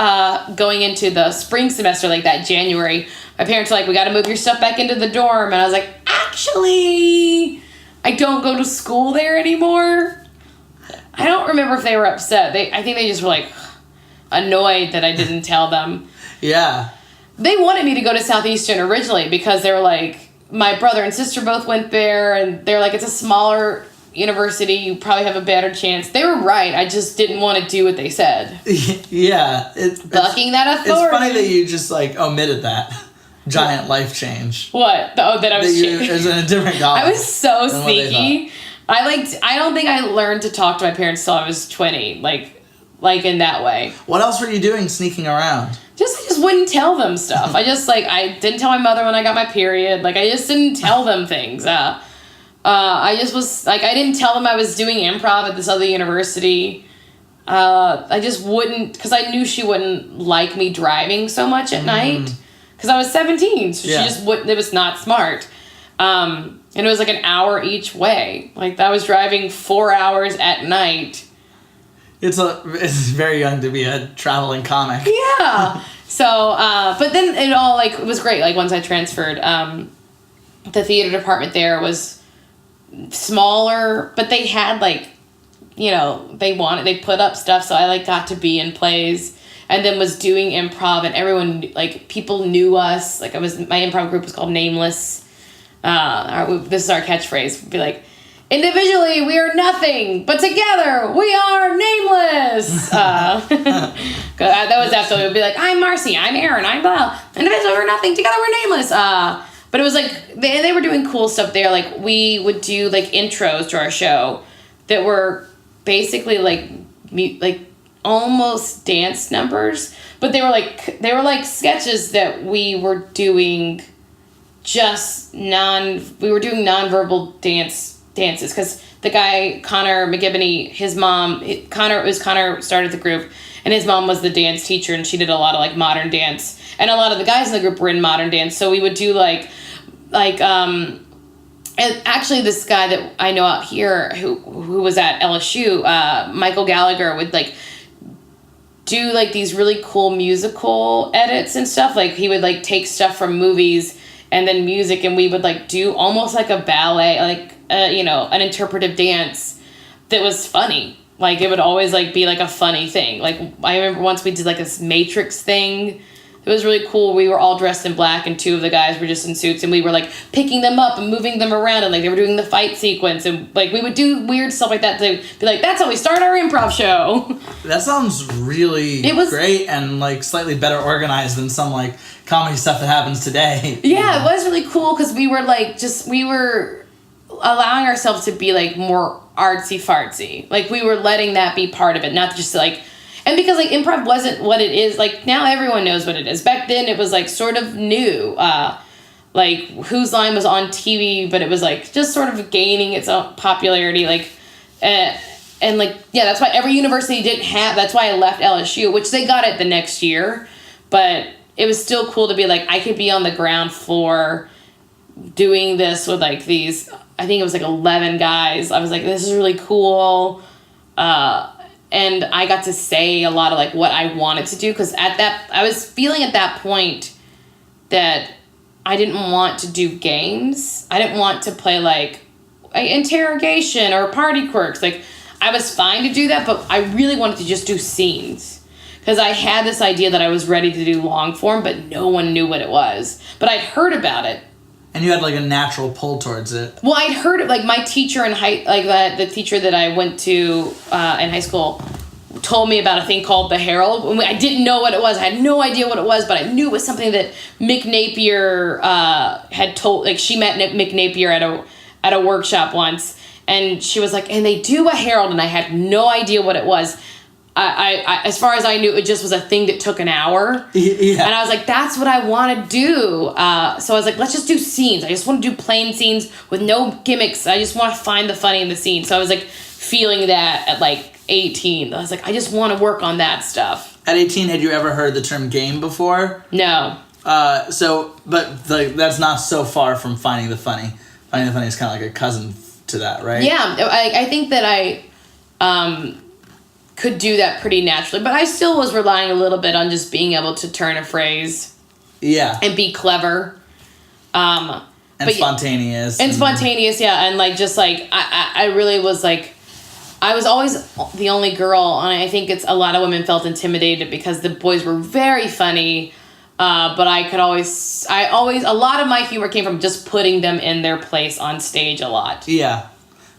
going into the spring semester, like that January, my parents were like, we got to move your stuff back into the dorm. And I was like, actually, I don't go to school there anymore. I don't remember if they were upset. I think they just were, like, annoyed that I didn't tell them. Yeah. They wanted me to go to Southeastern originally because they were like, my brother and sister both went there, and they're like, it's a smaller university, you probably have a better chance. They were right. I just didn't want to do what they said. Yeah. Bucking that authority. It's funny that you just like omitted that giant life change. What? Oh, that I was it was in a different college. I was so sneaky. I don't think I learned to talk to my parents till I was 20, like in that way. What else were you doing sneaking around? I just wouldn't tell them stuff. I didn't tell my mother when I got my period. Like, I just didn't tell them things. I just was, like, I didn't tell them I was doing improv at this other university. I just wouldn't, because I knew she wouldn't like me driving so much at night. Because I was 17, so she just wouldn't, it was not smart. And it was like an hour each way. Like, I was driving 4 hours at night. It's very young to be a traveling comic. Yeah. So, but then it all, like, it was great. Like, once I transferred, the theater department there was smaller, but they had, like, you know, they put up stuff, so I, like, got to be in plays, and then was doing improv, and everyone, like, people knew us. Like, my improv group was called Nameless. This is our catchphrase. We'd be like, individually, we are nothing, but together, we are nameless. That was after it would be like, I'm Marcy, I'm Aaron, I'm blah. Individually, we're nothing, together, we're nameless. But it was like, they were doing cool stuff there. Like, we would do, like, intros to our show that were basically, like almost dance numbers. But they were like sketches that we were doing we were doing nonverbal dances, because the guy Connor McGibney, his mom, Connor started the group, and his mom was the dance teacher, and she did a lot of, like, modern dance, and a lot of the guys in the group were in modern dance. So we would do and actually this guy that I know out here who was at LSU, Michael Gallagher, would, like, do, like, these really cool musical edits and stuff. Like, he would, like, take stuff from movies and then music, and we would, like, do almost like a ballet, like, an interpretive dance that was funny. Like, it would always, like, be, like, a funny thing. Like, I remember once we did, like, this Matrix thing. It was really cool. We were all dressed in black, and two of the guys were just in suits, and we were, like, picking them up and moving them around, and, like, they were doing the fight sequence, and, like, we would do weird stuff like that to be like, that's how we start our improv show. That sounds really great and, like, slightly better organized than some, like, comedy stuff that happens today. Yeah, it was really cool, because we were, like, we were allowing ourselves to be, like, more artsy-fartsy. Like, we were letting that be part of it, not just, like... And because, like, improv wasn't what it is, like, now everyone knows what it is. Back then, it was, like, sort of new. Like, Whose Line was on TV, but it was, like, just sort of gaining its own popularity, like... and, like, yeah, that's why every university didn't have... That's why I left LSU, which they got it the next year. But it was still cool to be, like, I could be on the ground floor doing this with, like, these... I think it was, like, 11 guys. I was like, this is really cool. And I got to say a lot of, like, what I wanted to do, because I was feeling at that point that I didn't want to do games. I didn't want to play like interrogation or party quirks. Like, I was fine to do that, but I really wanted to just do scenes. Because I had this idea that I was ready to do long form, but no one knew what it was. But I'd heard about it. And you had like a natural pull towards it. Well, I'd heard it, like my teacher in the teacher that I went to in high school told me about a thing called the Herald. I didn't know what it was. I had no idea what it was, but I knew it was something that Mick Napier had told. Like, she met Mick Napier at a workshop once, and she was like, and they do a Herald, and I had no idea what it was. I as far as I knew, it just was a thing that took an hour. Yeah. And I was like, that's what I want to do. So I was like, let's just do scenes. I just want to do plain scenes with no gimmicks. I just want to find the funny in the scene. So I was like feeling that at like 18. I was like, I just want to work on that stuff. At 18, had you ever heard the term game before? No. But that's not so far from finding the funny. Finding the funny is kind of like a cousin to that, right? Yeah, I think that I could do that pretty naturally, but I still was relying a little bit on just being able to turn a phrase. Yeah. And be clever. And spontaneous. And spontaneous, yeah. And like, just like, I really was like, I was always the only girl, and I think a lot of women felt intimidated because the boys were very funny, but a lot of my humor came from just putting them in their place on stage a lot. Yeah.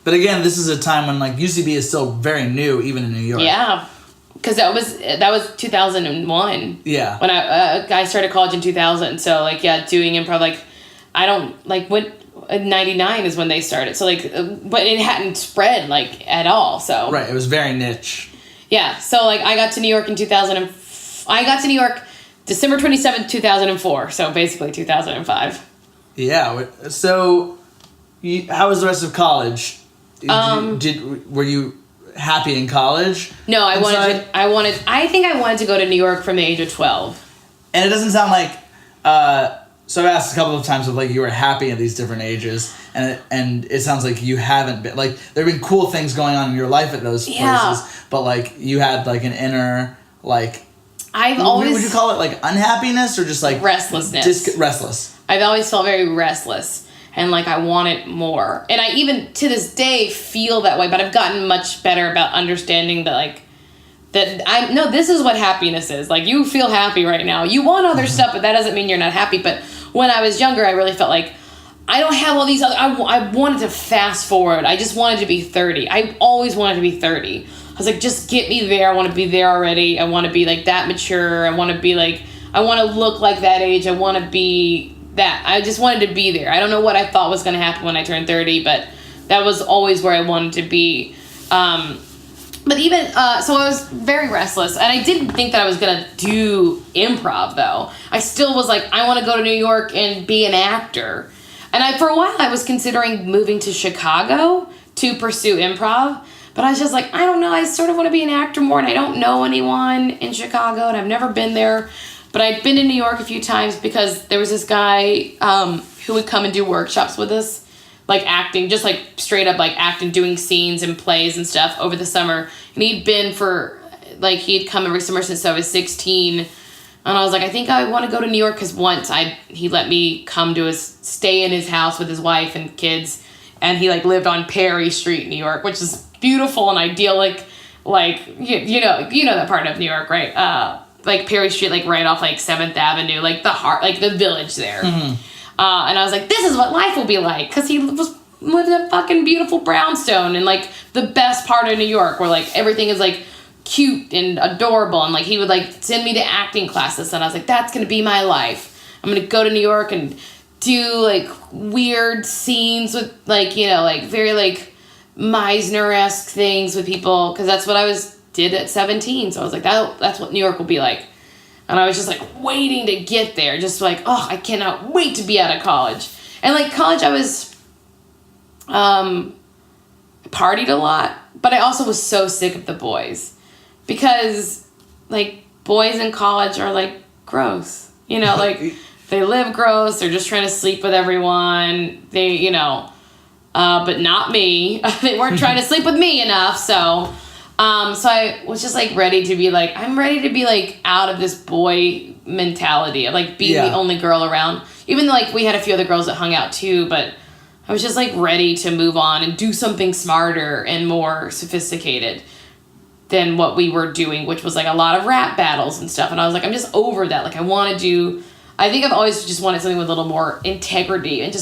But again, this is a time when like UCB is still very new, even in New York. Yeah. Because that was 2001. Yeah. When I started college in 2000, so like, yeah, doing improv, like, I don't, like, what, 99 is when they started, so like, but it hadn't spread like at all, so. Right, it was very niche. Yeah, so like, I got to New York in December 27th, 2004, so basically 2005. Yeah, so how was the rest of college? Were you happy in college? No, I think I wanted to go to New York from the age of 12. And it doesn't sound like, so I've asked a couple of times if like you were happy at these different ages, and it sounds like you haven't been. Like, there have been cool things going on in your life at those places, but like you had like an inner like. Would you call it like unhappiness or just like restlessness? Restless. I've always felt very restless, and like I wanted more, and I even to this day feel that way. But I've gotten much better about understanding that like. This is what happiness is. Like, you feel happy right now. You want other stuff, but that doesn't mean you're not happy. But when I was younger, I really felt like I don't have all these other... I wanted to fast forward. I just wanted to be 30. I always wanted to be 30. I was like, just get me there. I want to be there already. I want to be, like, that mature. I want to be, like... I want to look like that age. I want to be that. I just wanted to be there. I don't know what I thought was going to happen when I turned 30, but that was always where I wanted to be. But even, so I was very restless, and I didn't think that I was going to do improv, though. I still was like, I want to go to New York and be an actor. And for a while, I was considering moving to Chicago to pursue improv, but I was just like, I don't know, I sort of want to be an actor more, and I don't know anyone in Chicago, and I've never been there. But I'd been to New York a few times because there was this guy who would come and do workshops with us. Like acting, just like straight up like acting, doing scenes and plays and stuff over the summer. And he'd been he'd come every summer since I was 16. And I was like, I think I want to go to New York because once he let me come to stay in his house with his wife and kids. And he like lived on Perry Street, New York, which is beautiful and idyllic. Like, you know that part of New York, right? Like Perry Street, like right off like 7th Avenue, like the heart, like the village there. Mm-hmm. And I was like, this is what life will be like. Because he lived in a fucking beautiful brownstone in, like, the best part of New York where, like, everything is, like, cute and adorable. And, like, he would, like, send me to acting classes. And I was like, that's going to be my life. I'm going to go to New York and do, like, weird scenes with, like, you know, like, very, like, Meisner-esque things with people. Because that's what I did at 17. So I was like, that's what New York will be like. And I was just, like, waiting to get there. Just, like, oh, I cannot wait to be out of college. And, like, college, I was, partied a lot. But I also was so sick of the boys. Because, like, boys in college are, like, gross. You know, like, they live gross. They're just trying to sleep with everyone. They, you know, but not me. They weren't trying to sleep with me enough, so... So I was just like ready to be like, I'm ready to be like out of this boy mentality of like being the only girl around. Even though like we had a few other girls that hung out too, but I was just like ready to move on and do something smarter and more sophisticated than what we were doing, which was like a lot of rap battles and stuff. And I was like, I'm just over that. Like I think I've always just wanted something with a little more integrity and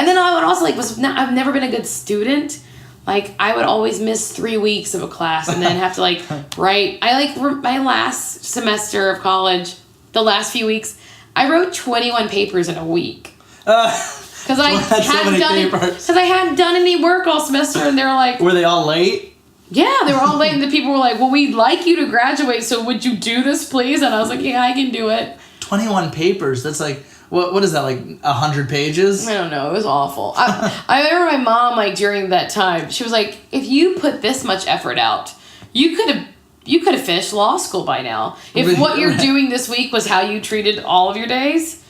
then I would also like, I've never been a good student. Like, I would always miss 3 weeks of a class and then have to, like, write. My last semester of college, the last few weeks, I wrote 21 papers in a week. Because I hadn't done any work all semester, and they were like... Were they all late? Yeah, they were all late, and the people were like, well, we'd like you to graduate, so would you do this, please? And I was like, yeah, I can do it. 21 papers, that's like... What is that, like 100 pages? I don't know. It was awful. I remember my mom, like, during that time, she was like, if you put this much effort out, you could have finished law school by now. If what you're doing this week was how you treated all of your days.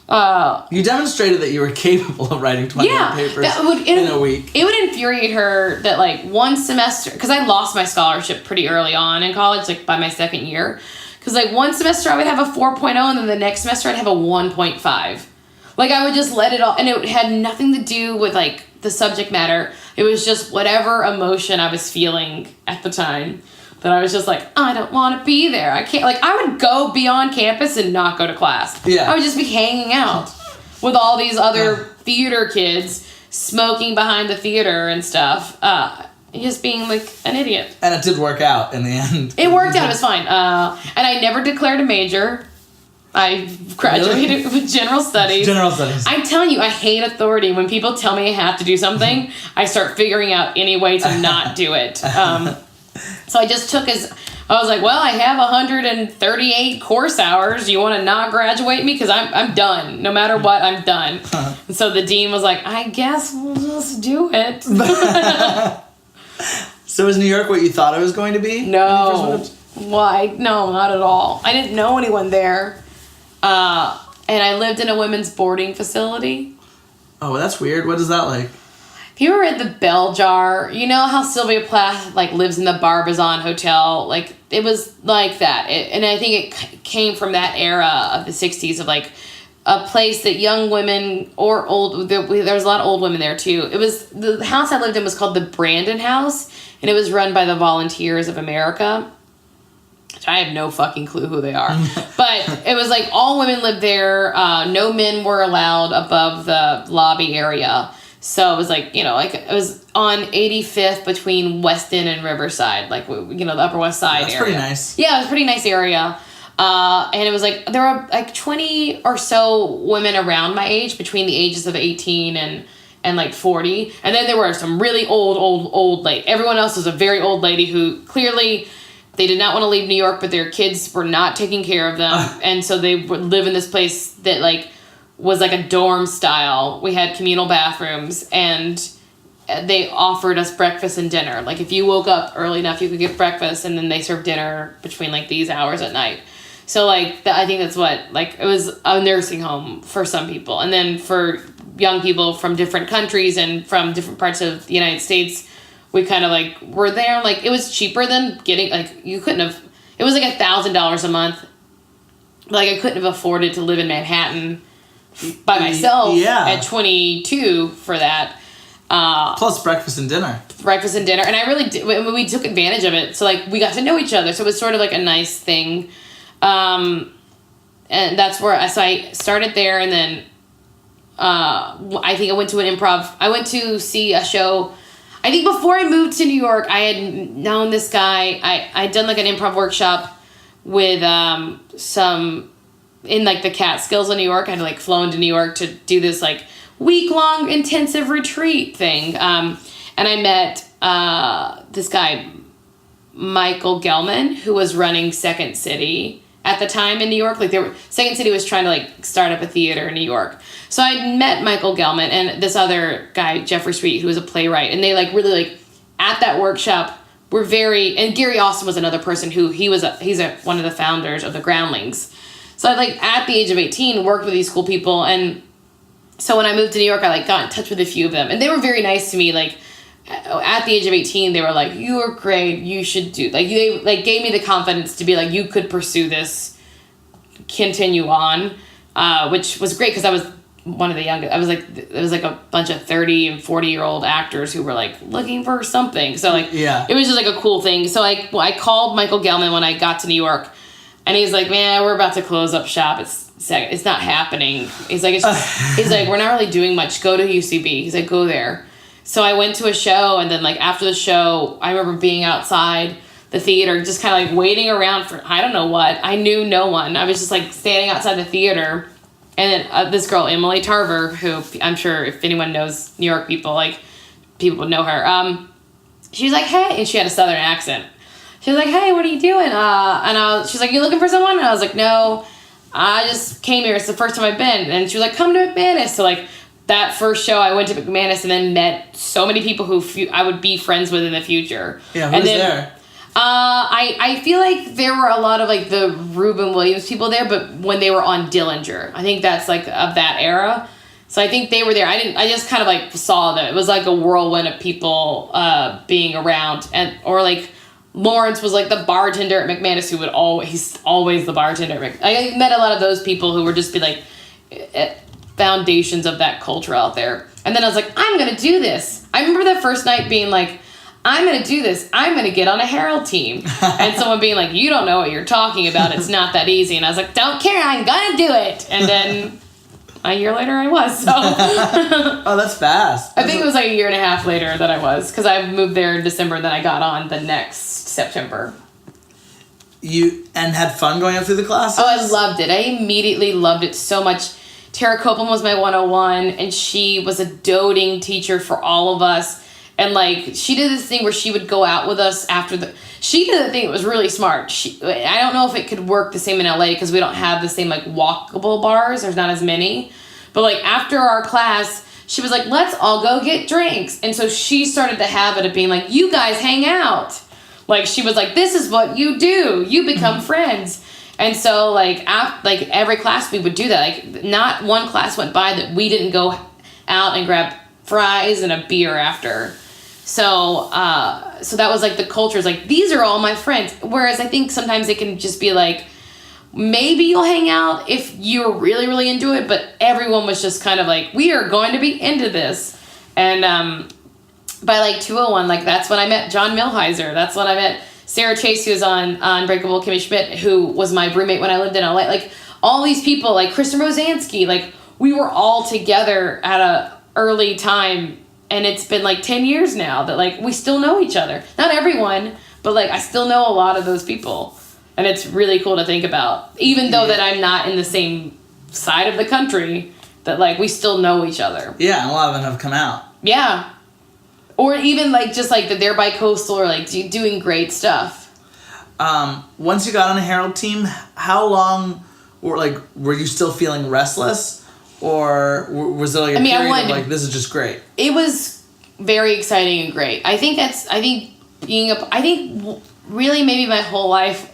You demonstrated that you were capable of writing 21 papers in a week. It would infuriate her that, like, one semester, because I lost my scholarship pretty early on in college, like, by my second year. Because, like, one semester I would have a 4.0, and then the next semester I'd have a 1.5. Like, I would just let it all... And it had nothing to do with, like, the subject matter. It was just whatever emotion I was feeling at the time. That I was just like, I don't want to be there. I can't... Like, I would go be on campus and not go to class. Yeah. I would just be hanging out with all these other theater kids smoking behind the theater and stuff. Just being, like, an idiot. And it did work out in the end. It worked out. It was fine. And I never declared a major. I graduated with general studies. General studies. I'm telling you, I hate authority. When people tell me I have to do something, I start figuring out any way to not do it. So I just I was like, well, I have 138 course hours. You want to not graduate me? Because I'm done. No matter what, I'm done. And so the dean was like, I guess we'll just do it. So is New York what you thought it was going to be? No. Why? No, not at all. I didn't know anyone there. And I lived in a women's boarding facility. Oh, that's weird. What is that like? If you were at the Bell Jar, you know how Sylvia Plath, like, lives in the Barbizon Hotel? Like, it was like that. And I think it came from that era of the 60s of, like, a place that young women or old... There was a lot of old women there, too. The house I lived in was called the Brandon House, and it was run by the Volunteers of America. I have no fucking clue who they are. But it was like all women lived there. No men were allowed above the lobby area. So it was like, you know, like it was on 85th between Weston and Riverside, like, you know, the Upper West Side area. That's pretty nice. Yeah, it was a pretty nice area. And it was like, there were like 20 or so women around my age, between the ages of 18 and like 40. And then there were some really old lady. Everyone else was a very old lady who clearly... They did not want to leave New York, but their kids were not taking care of them. And so they would live in this place that, like, was like a dorm style. We had communal bathrooms, and they offered us breakfast and dinner. Like, if you woke up early enough, you could get breakfast, and then they served dinner between, like, these hours at night. So, like, I think that's what, like, it was a nursing home for some people. And then for young people from different countries and from different parts of the United States, we kind of, like, were there. Like, it was cheaper than getting, like, you couldn't have, it was, like, $1,000 a month. Like, I couldn't have afforded to live in Manhattan by myself at 22 for that. Plus breakfast and dinner. Breakfast and dinner. And I really did, we took advantage of it. So, like, we got to know each other. So it was sort of, like, a nice thing. And that's where, so I started there, and then I think I went to an improv. I went to see a show. I think before I moved to New York, I had known this guy. I'd done, like, an improv workshop with some in, like, the Catskills in New York. I'd, like, flown to New York to do this, like, week-long intensive retreat thing. And I met this guy, Michael Gelman, who was running Second City at the time in New York. Like, Second City was trying to, like, start up a theater in New York. So I met Michael Gelman and this other guy, Jeffrey Sweet, who was a playwright. And they, like, really, like, at that workshop were very... And Gary Austin was another person who he's one of the founders of the Groundlings. So I, like, at the age of 18, worked with these cool people. And so when I moved to New York, I, like, got in touch with a few of them. And they were very nice to me. Like, at the age of 18, they were like, you are great, you should do, like, they like gave me the confidence to be like, you could pursue this, continue on, which was great because I was one of the youngest. I was like, it was like a bunch of 30 and 40-year-old actors who were like looking for something. So like, Yeah. it was just like a cool thing. So I called Michael Gelman when I got to New York, and he's like, man, we're about to close up shop. It's not happening. He's like, he's like, we're not really doing much. Go to UCB. He's like, go there. So I went to a show, and then like after the show, I remember being outside the theater, just kind of like waiting around for, I don't know what. I knew no one. I was just like standing outside the theater, and then this girl, Emily Tarver, who I'm sure if anyone knows New York people, like people would know her. She was like, hey, and she had a Southern accent. She was like, hey, what are you doing? She's like, you looking for someone? And I was like, no, I just came here. It's the first time I've been. And she was like, come to McManus. So like that first show, I went to McManus and then met so many people who I would be friends with in the future. Yeah, who's there? I feel like there were a lot of like the Reuben Williams people there, but when they were on Dillinger, I think that's like of that era. So I think they were there. I just kind of like saw them. It was like a whirlwind of people being around, or like Lawrence was like the bartender at McManus who would he's always the bartender at I met a lot of those people who were just be like foundations of that culture out there. And then I was like, I'm gonna do this. I remember that first night being like, I'm going to do this. I'm going to get on a Herald team. And someone being like, you don't know what you're talking about. It's not that easy. And I was like, don't care. I'm going to do it. And then a year later I was. So Oh, that's fast. I think it was like a year and a half later that I was. Because I moved there in December. And then I got on the next September. You had fun going up through the classes? Oh, I loved it. I immediately loved it so much. Tara Copeland was my 101. And she was a doting teacher for all of us. And, like, she did this thing where she would go out with us after she did a thing that was really smart. I don't know if it could work the same in LA because we don't have the same, like, walkable bars. There's not as many. But, like, after our class, she was like, let's all go get drinks. And so she started the habit of being like, you guys hang out. Like, she was like, this is what you do. You become friends. And so, like, every class we would do that. Like, not one class went by that we didn't go out and grab fries and a beer after. So that was like the culture is like, these are all my friends. Whereas I think sometimes it can just be like, maybe you'll hang out if you're really, really into it. But everyone was just kind of like, we are going to be into this. And by like 201, like that's when I met John Milheiser. That's when I met Sarah Chase, who was on Unbreakable Kimmy Schmidt, who was my roommate when I lived in LA. Like all these people, like Kristen Rosansky, like we were all together at a early time. And it's been like 10 years now that like we still know each other. Not everyone, but like I still know a lot of those people. And it's really cool to think about. Even though that I'm not in the same side of the country, that like we still know each other. Yeah, a lot of them have come out. Yeah. Or even like just like that they're bi-coastal or like doing great stuff. Once you got on a Herald team, how long were you still feeling restless? Or was there like a period of like, this is just great? It was very exciting and great. I think really maybe my whole life,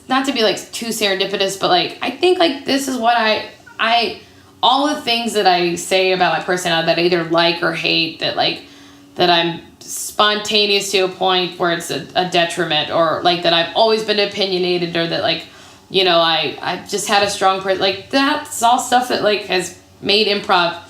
not to be like too serendipitous, but like, I think like this is what I all the things that I say about my personality that I either like or hate, that I'm spontaneous to a point where it's a detriment, or like that I've always been opinionated, or that like, you know, I just had a strong like that's all stuff that like has made improv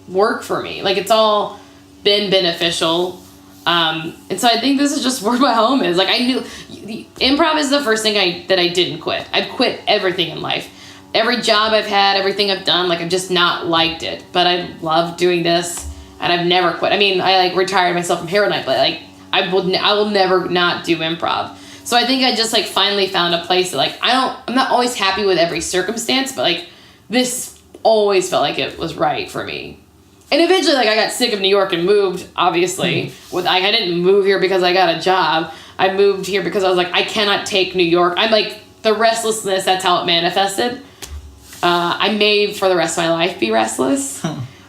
work for me. Like it's all been beneficial. And so I think this is just where my home is. Like I knew improv is the first thing that I didn't quit. I've quit everything in life. Every job I've had, everything I've done, like I've just not liked it. But I love doing this and I've never quit. I mean, I like retired myself from Herald Night, but like I will never not do improv. So I think I just like finally found a place that like I'm not always happy with every circumstance, but like this always felt like it was right for me. And eventually like I got sick of New York and moved, obviously. I didn't move here because I got a job. I moved here because I was like, I cannot take New York. I'm like the restlessness, that's how it manifested. I may for the rest of my life be restless.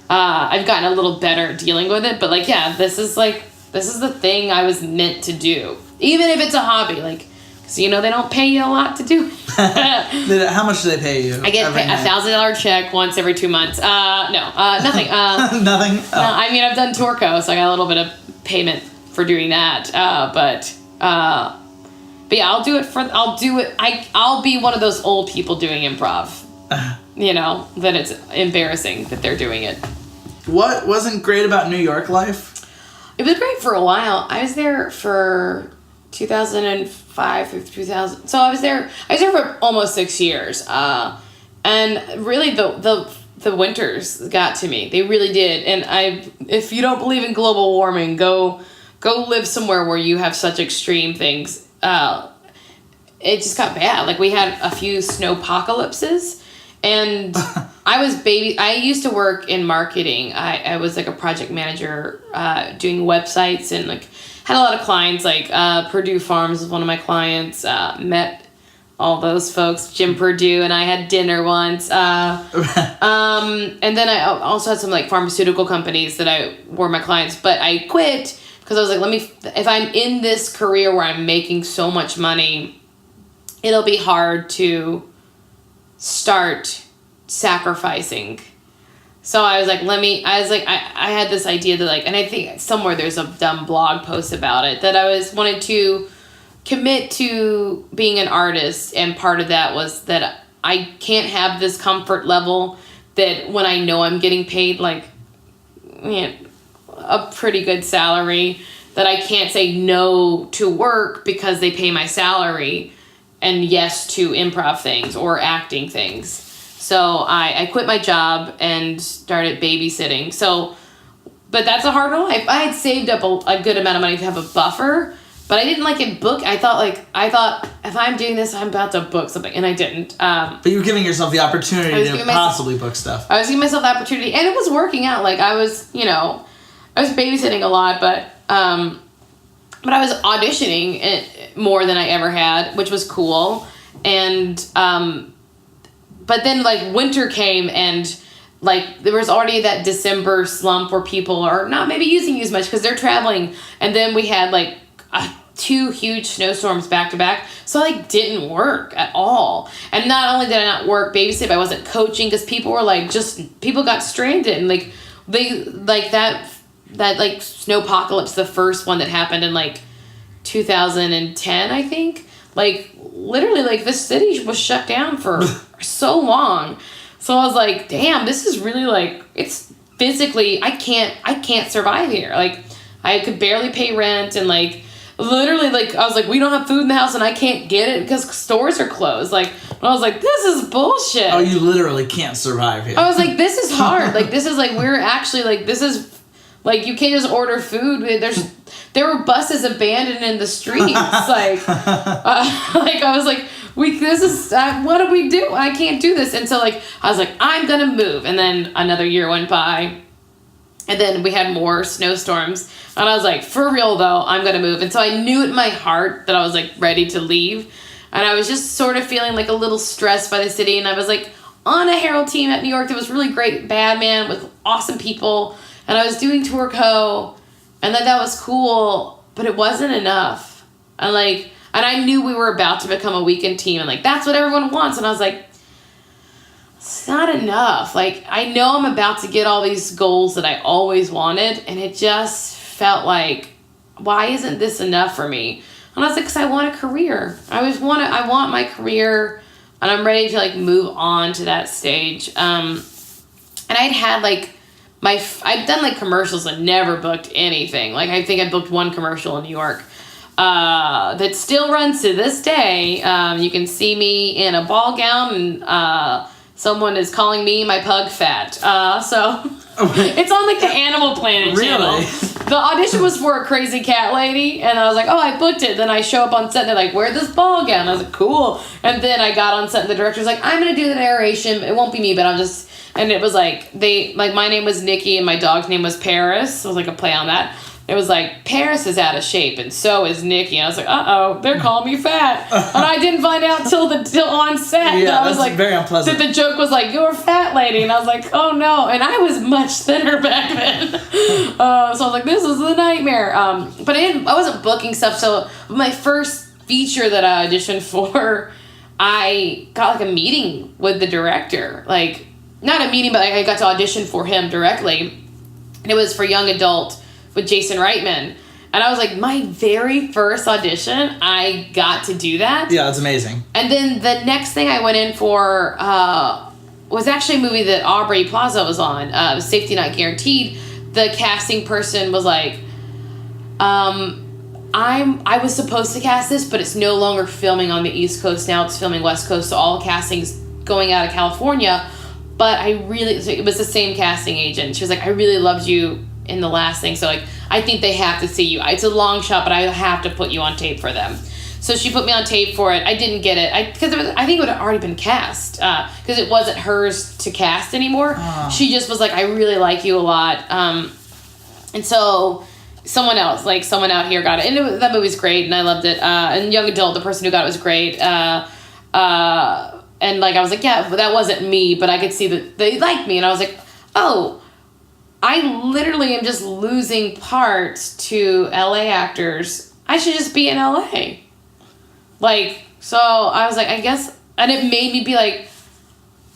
I've gotten a little better dealing with it, but like yeah, this is the thing I was meant to do. Even if it's a hobby, like, so you know they don't pay you a lot to do. How much do they pay you? I get a $1,000 check once every 2 months. Nothing. Nothing. No, I mean I've done Torco, so I got a little bit of payment for doing that. But yeah, I'll do it. I'll be one of those old people doing improv. That it's embarrassing that they're doing it. What wasn't great about New York life? It was great for a while. I was there for 2005 through 2000. So I was there for almost 6 years. And really the winters got to me. They really did. And if you don't believe in global warming, go live somewhere where you have such extreme things. It just got bad. Like, we had a few snowpocalypses, and I used to work in marketing. I was like a project manager, doing websites, and like had a lot of clients, like Purdue Farms was one of my clients. Met all those folks, Jim Purdue, and I had dinner once. And then I also had some like pharmaceutical companies that were my clients, but I quit because I was like, if I'm in this career where I'm making so much money, it'll be hard to start sacrificing. So I was like, I had this idea that like, and I think somewhere there's a dumb blog post about it, that I wanted to commit to being an artist. And part of that was that I can't have this comfort level that when I know I'm getting paid like a pretty good salary, that I can't say no to work because they pay my salary and yes to improv things or acting things. So I quit my job and started babysitting. But that's a hard life. I had saved up a good amount of money to have a buffer, but I didn't like it book. I thought if I'm doing this, I'm about to book something, and I didn't. But you were giving yourself the opportunity to possibly book stuff. I was giving myself the opportunity, and it was working out. Like, I was babysitting a lot, but I was auditioning it more than I ever had, which was cool. And but then like winter came, and like there was already that December slump where people are not maybe using you as much because they're traveling. And then we had like 2 huge snowstorms back to back. So I like didn't work at all. And not only did I not work babysit, I wasn't coaching because people were like, people got stranded, and like they like that like snowpocalypse, the first one that happened in like 2010, I think. Like literally like this city was shut down for so long. So I was like, damn, this is really like, it's physically, I can't survive here. Like I could barely pay rent, and like literally like I was like, we don't have food in the house and I can't get it because stores are closed. Like I was like, this is bullshit. Oh, you literally can't survive here. I was like, this is hard. Like this is like, we're actually like, this is like, you can't just order food. There were buses abandoned in the streets. Like I was like, this is, what do we do? I can't do this. And so like, I was like, I'm going to move. And then another year went by, and then we had more snowstorms. And I was like, for real though, I'm going to move. And so I knew in my heart that I was like ready to leave. And I was just sort of feeling like a little stressed by the city. And I was like on a Herald team at New York that was really great, Badman, with awesome people. And I was doing Tour Co. And that was cool, but it wasn't enough. And I knew we were about to become a weekend team, and like, that's what everyone wants. And I was like, it's not enough. Like, I know I'm about to get all these goals that I always wanted, and it just felt like, why isn't this enough for me? And I was like, because I want a career. I want my career, and I'm ready to like move on to that stage. And I'd had like, I've done like commercials and never booked anything. Like I think I booked one commercial in New York that still runs to this day. You can see me in a ball gown, and someone is calling me my pug fat. So it's on like the Animal Planet channel. The audition was for a crazy cat lady, and I was like, oh, I booked it. Then I show up on set, and they're like, wear this ball gown. I was like, cool. And then I got on set, and the director's like, I'm gonna do the narration. It won't be me, but I'll just. And it was like, my name was Nikki and my dog's name was Paris. So it was like a play on that. It was like, Paris is out of shape and so is Nikki. And I was like, uh-oh, they're calling me fat. And I didn't find out till on set. Yeah, I was like, very unpleasant. That the joke was like, you're a fat lady. And I was like, oh no. And I was much thinner back then. So I was like, this is a nightmare. But I wasn't booking stuff. So my first feature that I auditioned for, I got like a meeting with the director. Like, not a meeting, but I got to audition for him directly. And it was for young adult with Jason Reitman. And I was like, my very first audition, I got to do that. Yeah, that's amazing. And then the next thing I went in for was actually a movie that Aubrey Plaza was on, Safety Not Guaranteed. The casting person was like, I was supposed to cast this, but it's no longer filming on the East Coast now. It's filming West Coast, so all casting's going out of California. But it was the same casting agent. She was like, I really loved you in the last thing, so like, I think they have to see you. It's a long shot, but I have to put you on tape for them. So she put me on tape for it. I didn't get it. I think it would have already been cast because it wasn't hers to cast anymore. She just was like, I really like you a lot. And so someone else, like someone out here got it. And that movie's great, and I loved it. And Young Adult, the person who got it was great. And like, I was like, yeah, that wasn't me, but I could see that they liked me. And I was like, oh, I literally am just losing parts to LA actors. I should just be in LA. Like, so I was like, I guess, and it made me be like,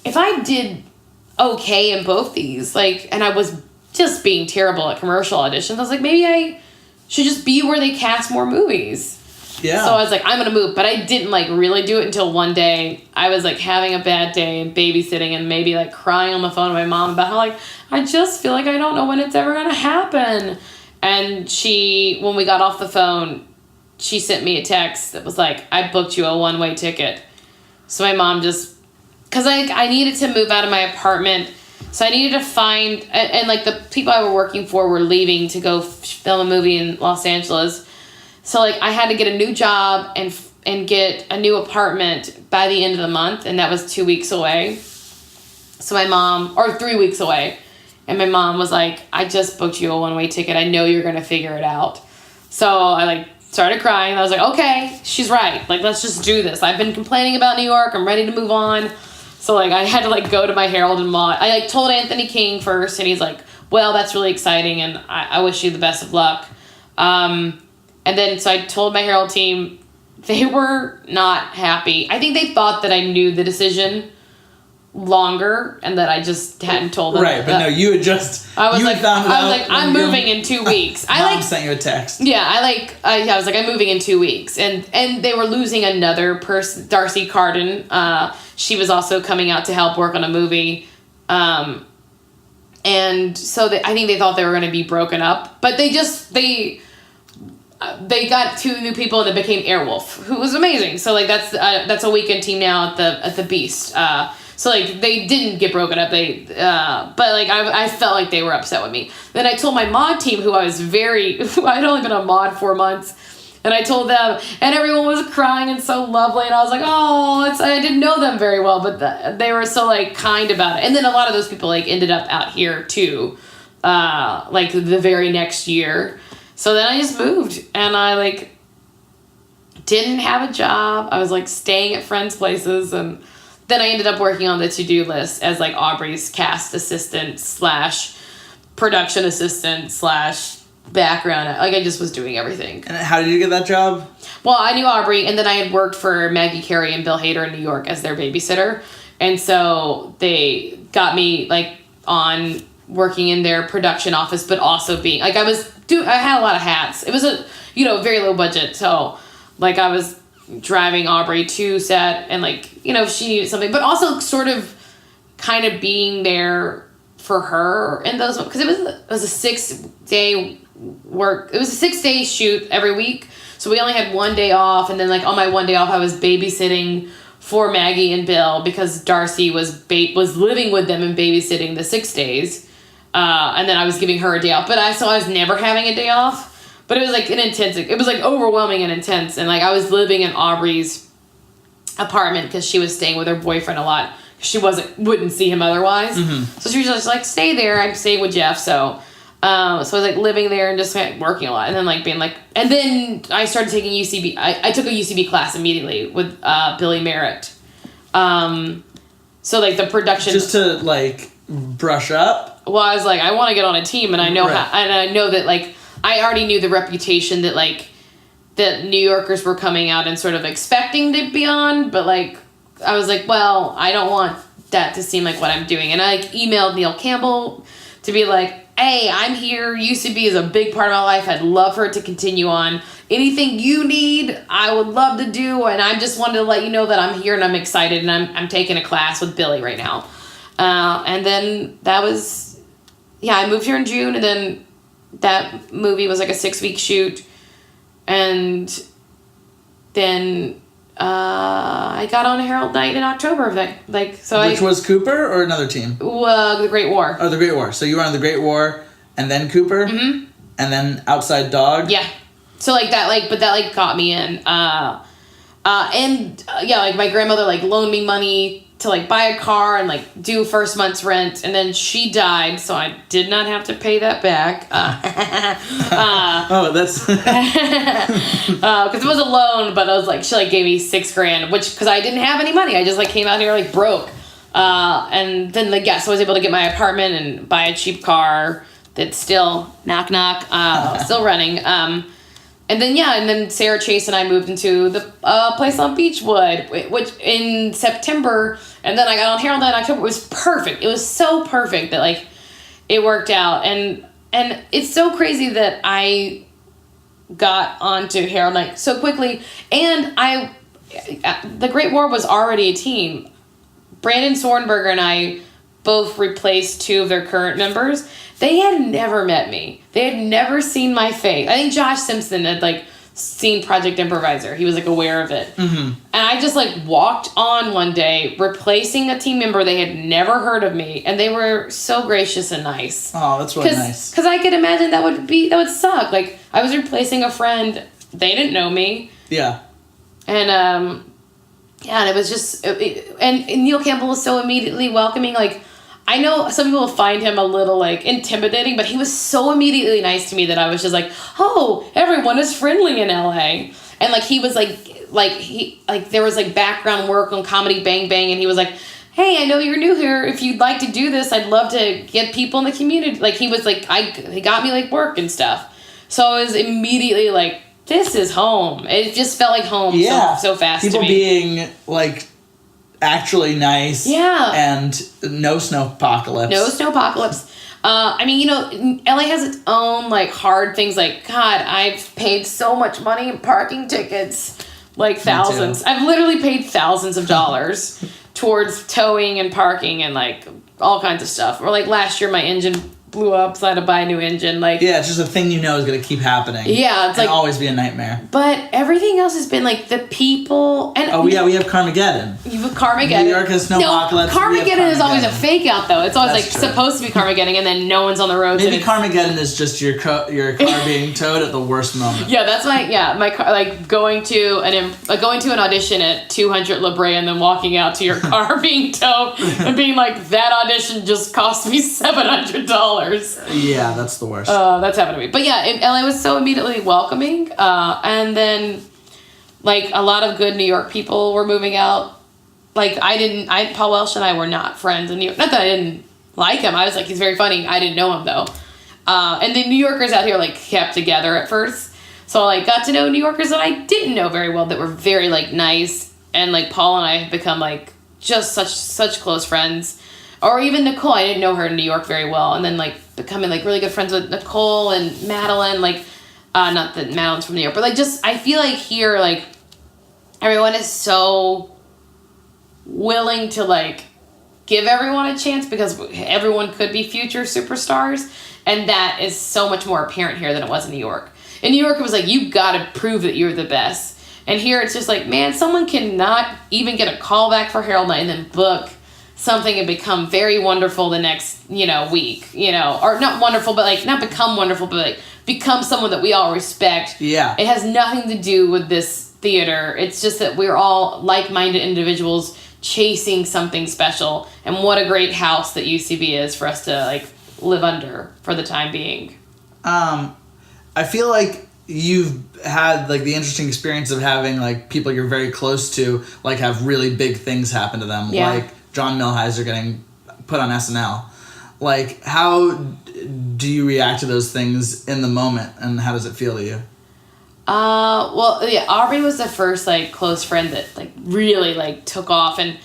if I did okay in both these, like, and I was just being terrible at commercial auditions, I was like, maybe I should just be where they cast more movies. Yeah. So I was like, I'm gonna move, but I didn't like really do it until one day I was like having a bad day and babysitting and maybe like crying on the phone to my mom about how like I just feel like I don't know when it's ever gonna happen. And when we got off the phone, she sent me a text that was like, I booked you a one-way ticket. So my mom just, because I needed to move out of my apartment, so I needed to find, and like the people I were working for were leaving to go film a movie in Los Angeles. So like I had to get a new job and get a new apartment by the end of the month, and that was 2 weeks away. So my mom, or 3 weeks away, and my mom was like, I just booked you a one-way ticket. I know you're gonna figure it out. So I like started crying. I was like, okay, she's right. Like, let's just do this. I've been complaining about New York. I'm ready to move on. So like I had to like go to my Harold and Maude. I like told Anthony King first, and he's like, well, that's really exciting, and I wish you the best of luck. And then, so I told my Herald team, they were not happy. I think they thought that I knew the decision longer and that I just hadn't told them. Right, but no, you had just, I was you like, had found it out. I'm moving in 2 weeks. Mom sent you a text. Yeah, I was like, I'm moving in 2 weeks. And they were losing another person, Darcy Carden. She was also coming out to help work on a movie. And so I think they thought they were going to be broken up. But they got 2 new people, and it became Airwolf, who was amazing. So like that's a weekend team now at the Beast. So like they didn't get broken up. But like I felt like they were upset with me. Then I told my mod team, who I'd only been on mod 4 months, and I told them, and everyone was crying and so lovely, and I was like, oh, I didn't know them very well, but they were so like kind about it. And then a lot of those people like ended up out here too, like the very next year. So then I just moved, and I like didn't have a job. I was like staying at friends' places, and then I ended up working on the to-do list as like Aubrey's cast assistant / production assistant / background. Like I just was doing everything. And how did you get that job? Well, I knew Aubrey, and then I had worked for Maggie Carey and Bill Hader in New York as their babysitter, and so they got me like on working in their production office, but also being like I had a lot of hats. It was a very low budget, so like I was driving Aubrey to set, and like she needed something, but also sort of kind of being there for her in those, because it was a 6-day work. It was a 6-day shoot every week, so we only had 1 day off, and then like on my 1 day off I was babysitting for Maggie and Bill because Darcy was living with them and babysitting the 6 days. And then I was giving her a day off, but I was never having a day off, but it was like it was like overwhelming and intense. And like I was living in Aubrey's apartment because she was staying with her boyfriend a lot. She wouldn't see him otherwise. Mm-hmm. So she was just like, stay there. I'm staying with Jeff. So I was like living there and just like, working a lot, and then like being like, and then I started taking UCB. I took a UCB class immediately with Billy Merritt. So like the production, just to like brush up. Well, I was like, I want to get on a team, and I know and I know that like I already knew the reputation that like that New Yorkers were coming out and sort of expecting to be on, but like I was like, well, I don't want that to seem like what I'm doing. And I like emailed Neil Campbell to be like, hey, I'm here. UCB is a big part of my life. I'd love for it to continue on. Anything you need, I would love to do. And I just wanted to let you know that I'm here and I'm excited. And I'm taking a class with Billy right now. And then that was, I moved here in June. And then that movie was like a 6-week shoot. And then I got on Herald Night in October. Which was Cooper or another team? The Great War. Oh, the Great War. So you were on the Great War and then Cooper? Mm-hmm. And then Outside Dog? Yeah. So like that, but that got me in. My grandmother loaned me money to buy a car and do first month's rent, and then she died, so I did not have to pay that back. Oh, that's because it was a loan, but I was she gave me $6,000, which because I didn't have any money, I just came out here broke. And then so I was able to get my apartment and buy a cheap car that's still knock still running. And then Sarah Chase and I moved into the place on Beechwood, which in September, and then I got on Herald Night in October. It was perfect. It was so perfect that it worked out, and it's so crazy that I got onto Herald Night so quickly. And the Great War was already a team. Brandon Sornberger and I both replaced 2 of their current members. They had never met me. They had never seen my face. I think Josh Simpson had seen Project Improviser. He was aware of it. Mm-hmm. And I just walked on one day replacing a team member. They had never heard of me, and they were so gracious and nice. Oh, that's really nice. Because I could imagine that would suck. I was replacing a friend. They didn't know me. Yeah. And and it was just and Neil Campbell was so immediately welcoming. I know some people find him a little intimidating, but he was so immediately nice to me that I was just oh, everyone is friendly in LA. And he was there was background work on Comedy Bang Bang, and he was hey, I know you're new here. If you'd like to do this, I'd love to get people in the community. He was he got me work and stuff. So I was immediately this is home. It just felt like home so fast people to me. Being actually nice. Yeah. And no snowpocalypse. No snowpocalypse. LA has its own hard things. God, I've paid so much money in parking tickets, thousands. I've literally paid thousands of dollars towards towing and parking and all kinds of stuff. Or last year my engine blew up, so I had to buy a new engine. It's just a thing is going to keep happening. Yeah, it's always be a nightmare. But everything else has been the people and we have Carmageddon. You have Carmageddon. New York has snowpocalypse. No, Carmageddon is always a fake out though. It's always supposed to be Carmageddon, and then no one's on the roads. Maybe Carmageddon is just your car being towed at the worst moment. Yeah, that's my car. Going to an audition at 200 La Brea and then walking out to your car being towed and being that audition just cost me $700. Yeah, that's the worst. That's happened to me. But yeah, LA was so immediately welcoming. And then, a lot of good New York people were moving out. Paul Welsh and I were not friends in New York. Not that I didn't like him. I was he's very funny. I didn't know him though. And the New Yorkers out here kept together at first. So I got to know New Yorkers that I didn't know very well that were very nice. And Paul and I have become just such close friends. Or even Nicole, I didn't know her in New York very well, and then becoming really good friends with Nicole and Madeline. Not that Madeline's from New York, but I feel here everyone is so willing to give everyone a chance because everyone could be future superstars, and that is so much more apparent here than it was in New York. In New York, it was you gotta prove that you're the best, and here it's just man, someone cannot even get a call back for Herald Night and then book something and become very wonderful the next, week, or not wonderful, but not become wonderful, but become someone that we all respect. Yeah. It has nothing to do with this theater. It's just that we're all like-minded individuals chasing something special. And what a great house that UCB is for us to live under for the time being. I feel you've had the interesting experience of having people you're very close to have really big things happen to them. Yeah. John Milheiser getting put on SNL. How do you react to those things in the moment, and how does it feel to you? Aubrey was the first close friend that really took off, and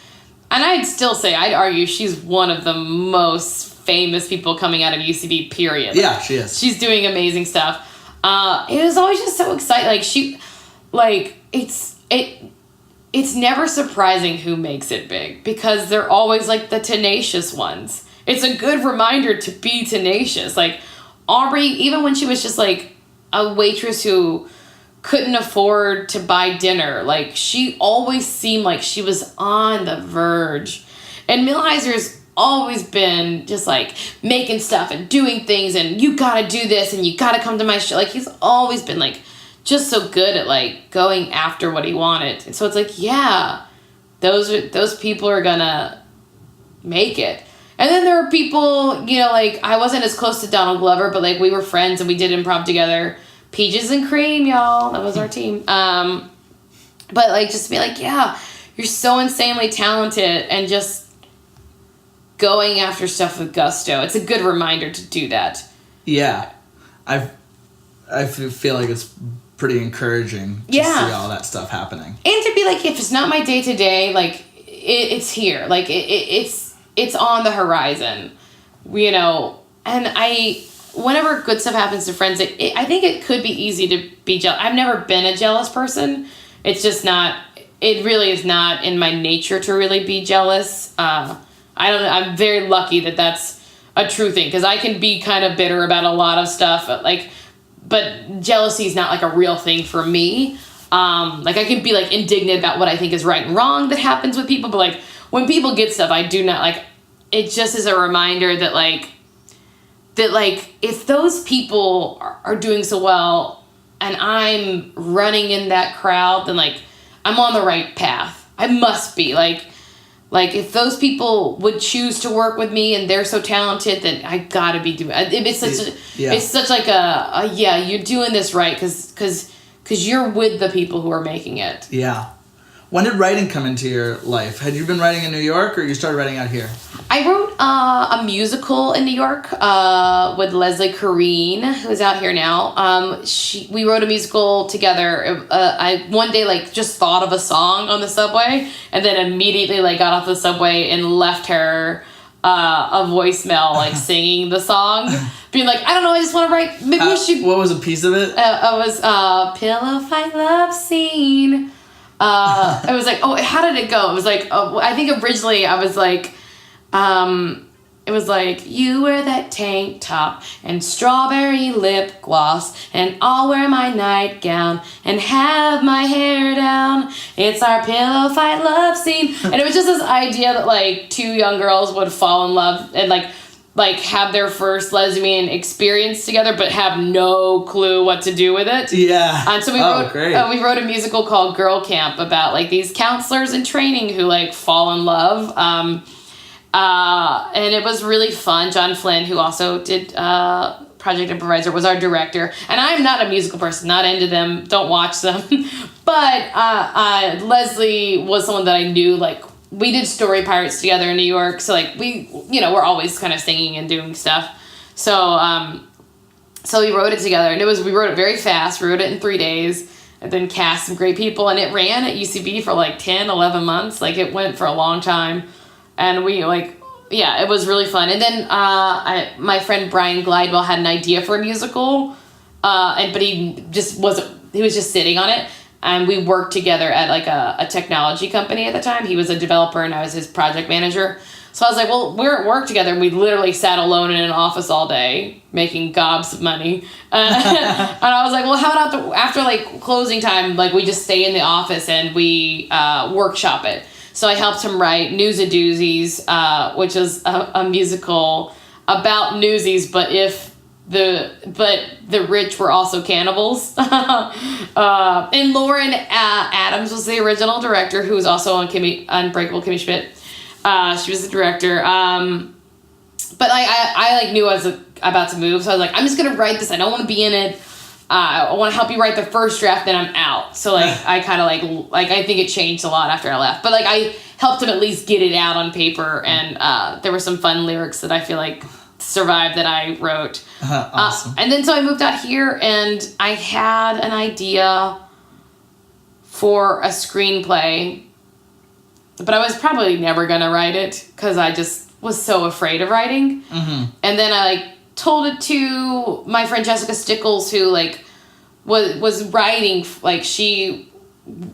I'd still say, I'd argue she's one of the most famous people coming out of UCB, period. Yeah, she is. She's doing amazing stuff. It was always just so exciting. It's never surprising who makes it big because they're always like the tenacious ones. It's a good reminder to be tenacious. Like Aubrey, even when she was just like a waitress who couldn't afford to buy dinner, like she always seemed like she was on the verge. And Millheiser's always been just like making stuff and doing things and you gotta do this and you gotta come to my show. Like he's always been like just so good at like going after what he wanted. And so it's like, yeah, those people are gonna make it. And then there are people, you know, like I wasn't as close to Donald Glover, but like we were friends and we did improv together. Peaches and Cream, y'all. That was our team. But like just be like, yeah, you're so insanely talented and just going after stuff with gusto. It's a good reminder to do that. Yeah. I feel like it's pretty encouraging to see all that stuff happening. And to be like, if it's not my day-to-day, like it's here. Like it's on the horizon, you know. And whenever good stuff happens to friends, I think it could be easy to be jealous. I've never been a jealous person. It's just not, it really is not in my nature to really be jealous. I don't know. I'm very lucky that that's a true thing because I can be kind of bitter about a lot of stuff, but jealousy is not like a real thing for me. Like I can be like indignant about what I think is right and wrong that happens with people, but like when people get stuff, I do not like, it just is a reminder that if those people are doing so well and I'm running in that crowd, then like I'm on the right path. I must be like if those people would choose to work with me and they're so talented, then I gotta be doing it. It's such like you're doing this right because you're with the people who are making it. Yeah. When did writing come into your life? Had you been writing in New York or you started writing out here? I wrote a musical in New York with Leslie Greene, who's out here now. We wrote a musical together. I one day like just thought of a song on the subway and then immediately like got off the subway and left her a voicemail like singing the song, being like, I don't know, I just want to write. Maybe we should. What was a piece of it? It was Pillow Fight Love Scene. It was like, oh, how did it go? It was like, I think originally I was like, it was like, you wear that tank top and strawberry lip gloss and I'll wear my nightgown and have my hair down. It's our pillow fight love scene. And it was just this idea that like two young girls would fall in love and like have their first lesbian experience together, but have no clue what to do with it. Yeah. And so we wrote a musical called Girl Camp about like these counselors in training who like fall in love. And it was really fun. John Flynn, who also did Project Improviser, was our director. And I'm not a musical person, not into them, don't watch them. But Leslie was someone that I knew, like, we did Story Pirates together in New York, so like we're always kind of singing and doing stuff. So we wrote it together, and we wrote it very fast. We wrote it in 3 days, and then cast some great people, and it ran at UCB for like 10, 11 months. Like it went for a long time, and it was really fun. And then my friend Brian Glidewell had an idea for a musical, but he was just sitting on it. And we worked together at like a technology company at the time. He was a developer and I was his project manager. So I was like, well, we're at work together. And we literally sat alone in an office all day making gobs of money. And I was like, well, how about after like closing time, like we just stay in the office and we workshop it. So I helped him write Newsadoozies, which is a musical about newsies, but the rich were also cannibals. And Lauren Adams was the original director, who was also on Unbreakable Kimmy Schmidt. She was the director. But I like knew I was about to move, so I was like, I'm just gonna write this. I don't want to be in it. I want to help you write the first draft, then I'm out. So like I kind of like I think it changed a lot after I left, but like I helped him at least get it out on paper, and there were some fun lyrics that I feel like survived that I wrote. Awesome. And then so I moved out here and I had an idea for a screenplay but I was probably never gonna write it because I just was so afraid of writing. Mm-hmm. And then I like told it to my friend Jessica Stickles, who like was writing. Like she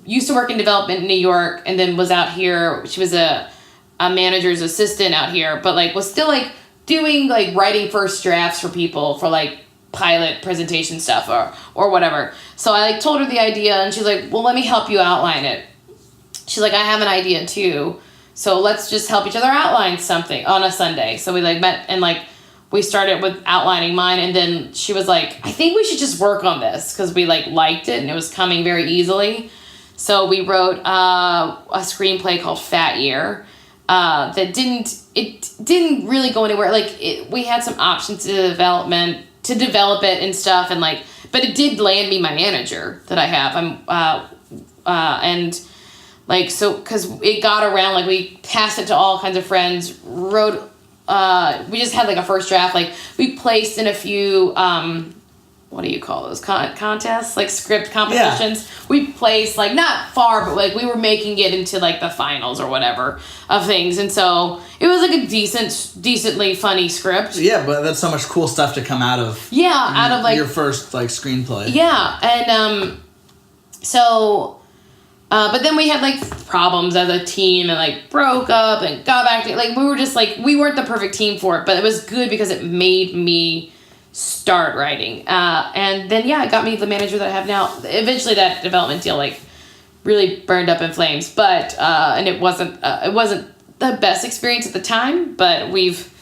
used to work in development in New York and then was out here. She was a manager's assistant out here, but like was still like doing like writing first drafts for people for like pilot presentation stuff or whatever. So I like told her the idea and she's like, well, let me help you outline it. She's like, I have an idea too. So let's just help each other outline something on a Sunday. So we like met and like we started with outlining mine. And then she was like, I think we should just work on this because we like liked it and it was coming very easily. So we wrote a screenplay called Fat Year that didn't really go anywhere. Like we had some options to develop it and stuff. And like, but it did land me my manager that I have. And like, so, cause it got around, like we passed it to all kinds of friends, wrote, we just had like a first draft, like we placed in a few, what do you call those contests, like script competitions. Yeah. We placed like not far, but like we were making it into like the finals or whatever of things. And so it was like a decently funny script. Yeah, but that's so much cool stuff to come out of. Yeah, out of like your first like screenplay. Yeah. And, but then we had like problems as a team and like broke up and got back to like we were just like we weren't the perfect team for it, but it was good because it made me start writing. And then it got me the manager that I have now. Eventually that development deal like really burned up in flames, but and it wasn't the best experience at the time, but we've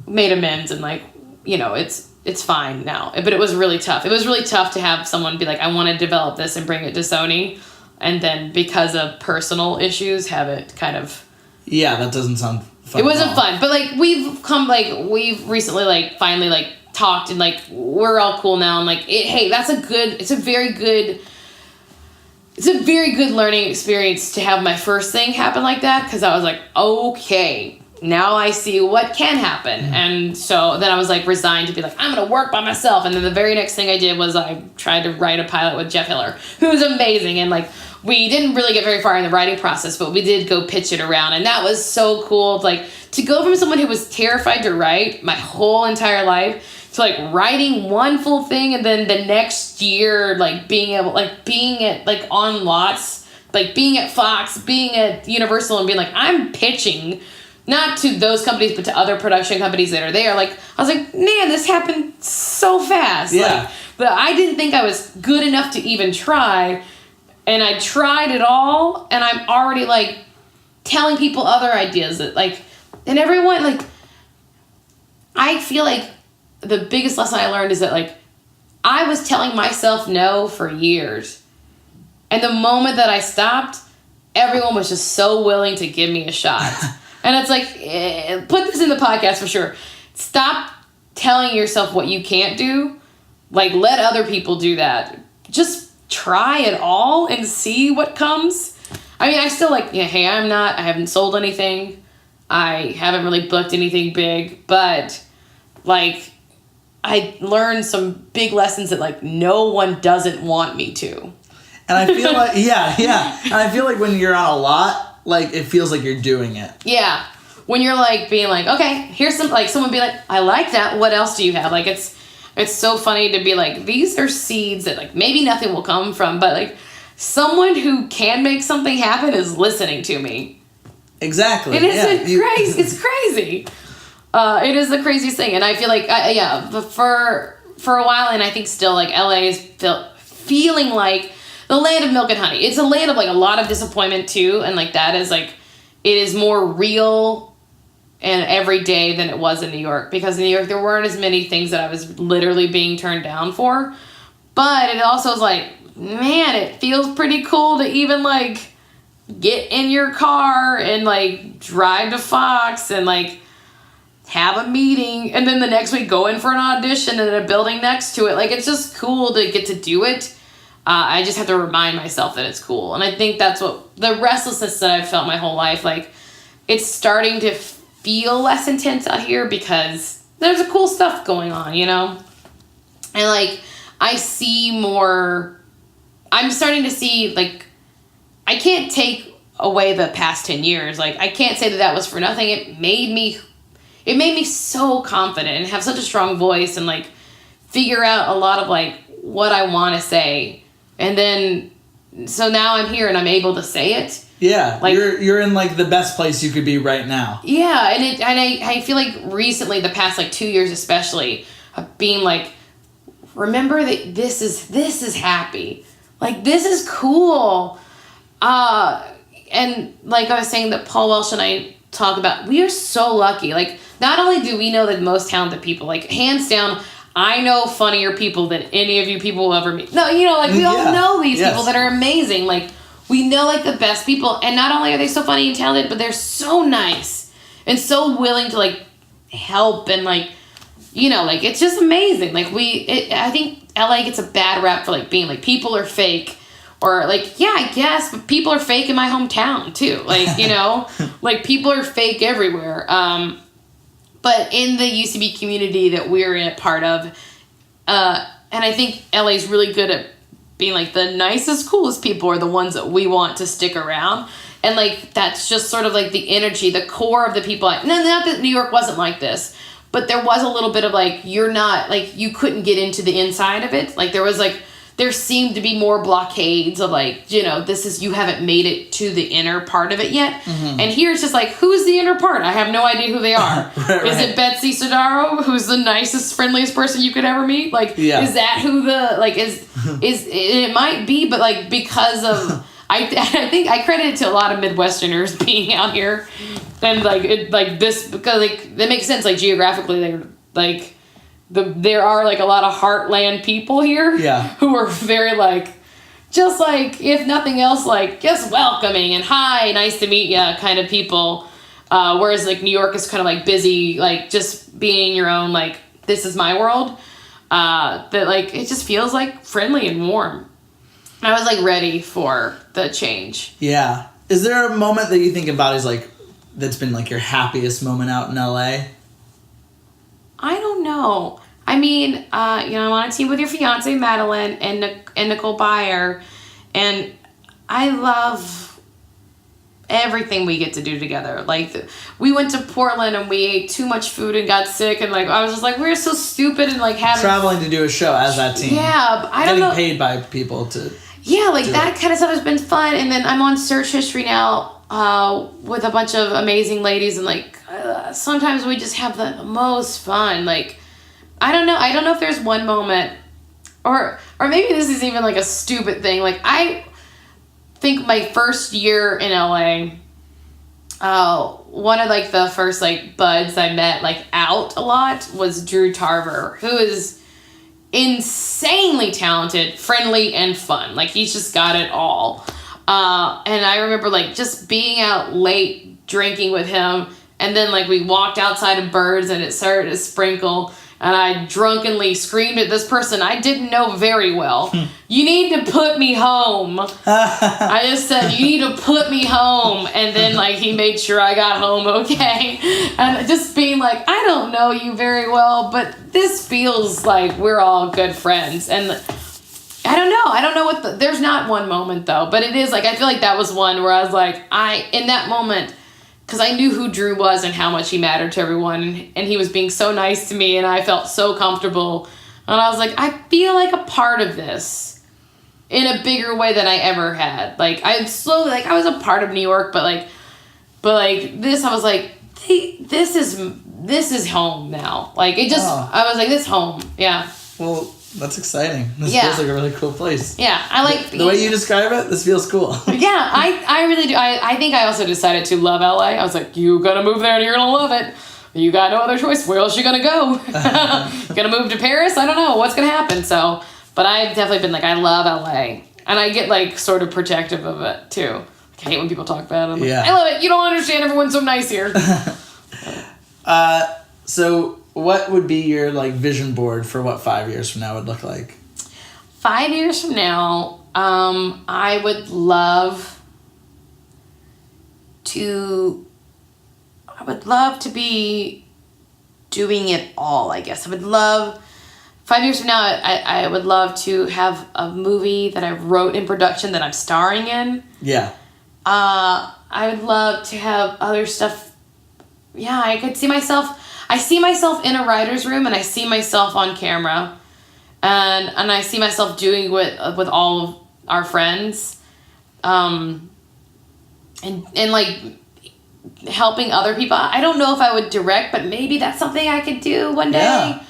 made amends and like, you know, it's fine now. But it was really tough. It was really tough to have someone be like, I want to develop this and bring it to Sony. And then because of personal issues, have it kind of... Yeah, that doesn't sound fun. It wasn't fun. But, like, we've recently, like, finally, like, talked and, like, we're all cool now. And, like, it's a very good learning experience to have my first thing happen like that. Because I was like, okay, now I see what can happen. Mm-hmm. And so then I was, like, resigned to be like, I'm going to work by myself. And then the very next thing I did was I tried to write a pilot with Jeff Hiller, who's amazing. And, like... We didn't really get very far in the writing process, but we did go pitch it around. And that was so cool. Like, to go from someone who was terrified to write my whole entire life to, like, writing one full thing and then the next year, like, being at, like, on lots, like, being at Fox, being at Universal and being like, I'm pitching, not to those companies, but to other production companies that are there. Like, I was like, man, this happened so fast. Yeah. Like, but I didn't think I was good enough to even try. And I tried it all, and I'm already, like, telling people other ideas that, like, and everyone, like, I feel like the biggest lesson I learned is that, like, I was telling myself no for years. And the moment that I stopped, everyone was just so willing to give me a shot. And it's like, put this in the podcast for sure. Stop telling yourself what you can't do. Like, let other people do that. Just try it all and see what comes. I mean, I still like, hey, I haven't sold anything. I haven't really booked anything big, but like I learned some big lessons that like no one doesn't want me to. And I feel like, yeah. And I feel like when you're on a lot, like it feels like you're doing it. Yeah. When you're like being like, okay, here's some, like someone be like, I like that. What else do you have? Like it's so funny to be like, these are seeds that like maybe nothing will come from, but like someone who can make something happen is listening to me. Exactly. It is crazy. It's crazy. It is the craziest thing. And I feel like, but for a while, and I think still like LA is feeling like the land of milk and honey. It's a land of like a lot of disappointment too. And like that is like, it is more real and every day than it was in New York, because in New York there weren't as many things that I was literally being turned down for. But it also is like, man, it feels pretty cool to even like get in your car and like drive to Fox and like have a meeting and then the next week go in for an audition in a building next to it. Like it's just cool to get to do it. I just have to remind myself that it's cool. And I think that's what the restlessness that I've felt my whole life, like it's starting to feel less intense out here because there's a cool stuff going on, you know? And like, I see more, I'm starting to see like, I can't take away the past 10 years. Like, I can't say that was for nothing. It made me so confident and have such a strong voice and, like, figure out a lot of, like, what I want to say. And then, so now I'm here and I'm able to say it. Yeah, like, you're in, like, the best place you could be right now. Yeah, and I feel like recently, the past, like, 2 years especially, of being like, remember that this is happy. Like, this is cool. And like I was saying that Paul Welsh and I talk about, we are so lucky. Like, not only do we know the most talented people, like, hands down, I know funnier people than any of you people will ever meet. No, you know, like, we all know these people that are amazing. Like, we know, like, the best people. And not only are they so funny and talented, but they're so nice and so willing to, like, help and, like, you know, like, it's just amazing. Like, I think LA gets a bad rap for, like, being, like, people are fake. Or, like, yeah, I guess, but people are fake in my hometown, too. Like, you know, like, people are fake everywhere. But in the UCB community that we're a part of, and I think LA's really good at being, like, the nicest, coolest people are the ones that we want to stick around. And, like, that's just sort of, like, the energy, the core of the people. Not that New York wasn't like this, but there was a little bit of, like, you're not, like, you couldn't get into the inside of it. Like, there was, like, there seemed to be more blockades of, like, you know, you haven't made it to the inner part of it yet. Mm-hmm. And here it's just like, who's the inner part? I have no idea who they are. Right. Is it Betsy Sodaro, who's the nicest, friendliest person you could ever meet? Like, is that who the, like, is it might be, but, like, because of, I think I credit it to a lot of Midwesterners being out here. And, like, this, because, like, that makes sense, like, geographically, they're, like, there are, like, a lot of heartland people here who are very, like, just, like, if nothing else, like, just welcoming and hi, nice to meet ya kind of people. Whereas, like, New York is kind of, like, busy, like, just being your own, like, this is my world. That, like, it just feels, like, friendly and warm. I was, like, ready for the change. Yeah. Is there a moment that you think about as, like, that's been, like, your happiest moment out in LA? I don't know. I mean, you know, I'm on a team with your fiance, Madeline, and Nicole Byer, and I love everything we get to do together. Like, we went to Portland and we ate too much food and got sick, and, like, I was just like, we're so stupid and, like, having... Traveling to do a show as that team. Yeah, but I don't know... Getting paid by people to... Yeah, like, that kind of stuff has been fun, and then I'm on Search History now with a bunch of amazing ladies, and, like, sometimes we just have the most fun. Like, I don't know if there's one moment, or maybe this is even, like, a stupid thing. Like, I think my first year in LA, one of, like, the first, like, buds I met, like, out a lot was Drew Tarver, who is insanely talented, friendly, and fun. Like, he's just got it all. And I remember, like, just being out late drinking with him, and then, like, we walked outside of Birds and it started to sprinkle, and I drunkenly screamed at this person I didn't know very well, you need to put me home. I just said, you need to put me home. And then, like, he made sure I got home okay. And just being like, I don't know you very well, but this feels like we're all good friends. And I don't know there's not one moment though, but it is, like, I feel like that was one where I was like, in that moment, because I knew who Drew was and how much he mattered to everyone, and he was being so nice to me, and I felt so comfortable, and I was like, I feel like a part of this in a bigger way than I ever had. Like, I slowly, like, I was a part of New York, but this, I was like, this is home now. Like, it just, I was like, this home, yeah. Well, that's exciting. This feels like a really cool place. Yeah, I like... The way you describe it, this feels cool. Yeah, I really do. I think I also decided to love LA. I was like, you gotta move there and you're gonna love it. You got no other choice. Where else you gonna go? Gonna move to Paris? I don't know. What's gonna happen? So, but I've definitely been like, I love LA. And I get, like, sort of protective of it, too. I hate when people talk about it. I'm like, I love it. You don't understand. Everyone's so nice here. So... what would be your, like, vision board for what 5 years from now would look like? 5 years from now, I would love to be doing it all, I guess. I would love, 5 years from now, I would love to have a movie that I wrote in production that I'm starring in. Yeah. I would love to have other stuff. Yeah, I could see myself. I see myself in a writer's room, and I see myself on camera, and I see myself doing with all of our friends, and like helping other people. I don't know if I would direct, but maybe that's something I could do one day. Yeah.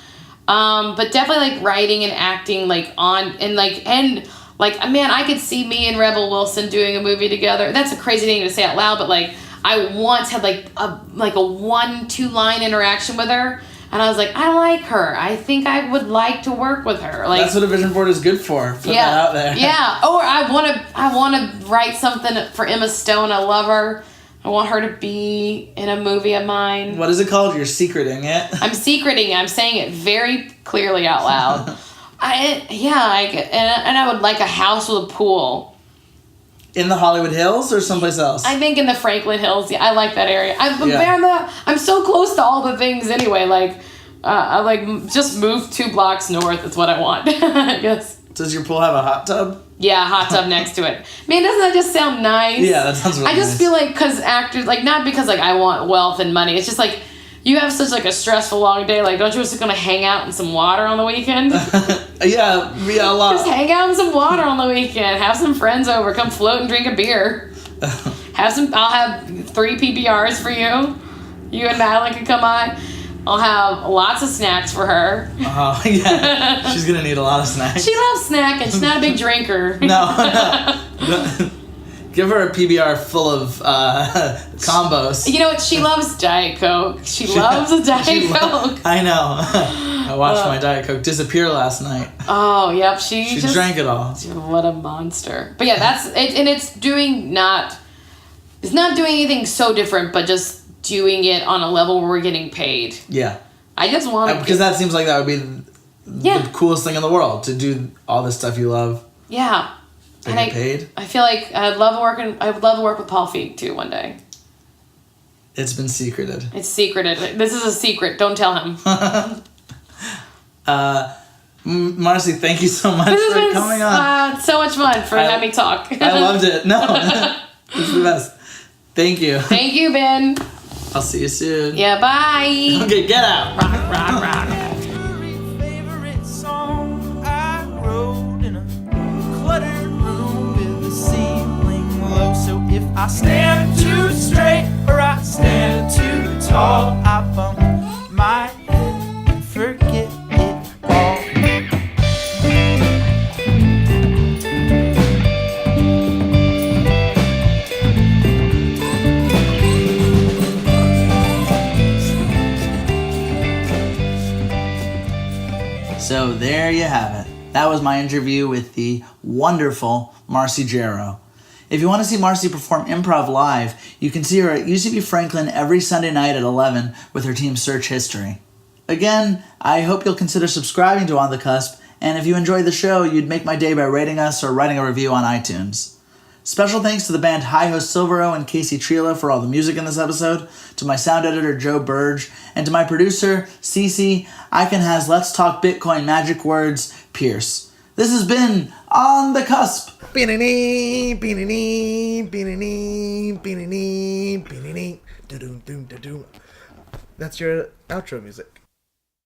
But definitely like writing and acting like man, I could see me and Rebel Wilson doing a movie together. That's a crazy thing to say out loud, but like I once had like a 1-2 line interaction with her, and I was like, I like her. I think I would like to work with her. Like That's what a vision board is good for. Put that out there. Yeah. Or I want to write something for Emma Stone. I love her. I want her to be in a movie of mine. What is it called? You're secreting it. I'm secreting it. I'm saying it very clearly out loud. And I would like a house with a pool. In the Hollywood Hills or someplace else? I think in the Franklin Hills. Yeah, I like that area. I'm so close to all the things anyway. Like, I like just move 2 blocks north. Is what I want. I guess. Does your pool have a hot tub? Yeah, hot tub next to it. Man, doesn't that just sound nice? Yeah, that sounds really I just nice. feel like because actors, like, not because like I want wealth and money. It's just like you have such like a stressful long day. Like, don't you just gonna hang out in some water on the weekend? Yeah, a lot. Just hang out in some water on the weekend. Have some friends over. Come float and drink a beer. I'll have 3 PBRs for you. You and Madeline can come by. I'll have lots of snacks for her. Oh, yeah. She's going to need a lot of snacks. She loves snacking. She's not a big drinker. No. Give her a PBR full of combos. You know what? She loves Diet Coke. She loves a Diet Coke. I know. I watched my Diet Coke disappear last night. Oh, yep. She drank it all. What a monster. But yeah, that's it. And it's not doing anything so different, but just doing it on a level where we're getting paid. Yeah. I just want to... Because that seems like that would be the coolest thing in the world, to do all this stuff you love. Yeah. And get paid. I feel like I would love to work with Paul Feig too one day. It's been secreted. It's secreted. This is a secret. Don't tell him. Marcy, thank you so much for coming on. So much fun for having me talk. I loved it. No, it's the best. Thank you. Thank you, Ben. I'll see you soon. Yeah, bye. Okay, get out. Rock, rock, rock. Every favorite song I wrote in a cluttered room with the ceiling low. So if I stand too straight or I stand too tall, I bump my head and forget it all. So there you have it. That was my interview with the wonderful Marcy Jarreau. If you want to see Marcy perform improv live, you can see her at UCB Franklin every Sunday night at 11 with her team Search History. Again, I hope you'll consider subscribing to On the Cusp, and if you enjoyed the show, you'd make my day by rating us or writing a review on iTunes. Special thanks to the band Hi Ho Silvero and Casey Trila for all the music in this episode, to my sound editor Joe Burge, and to my producer, Cece, Icon has Let's Talk Bitcoin Magic Words, Pierce. This has been On the Cusp. Beanie, beanie, beanie, beanie, beanie, da-doom, doom, da-doom. That's your outro music.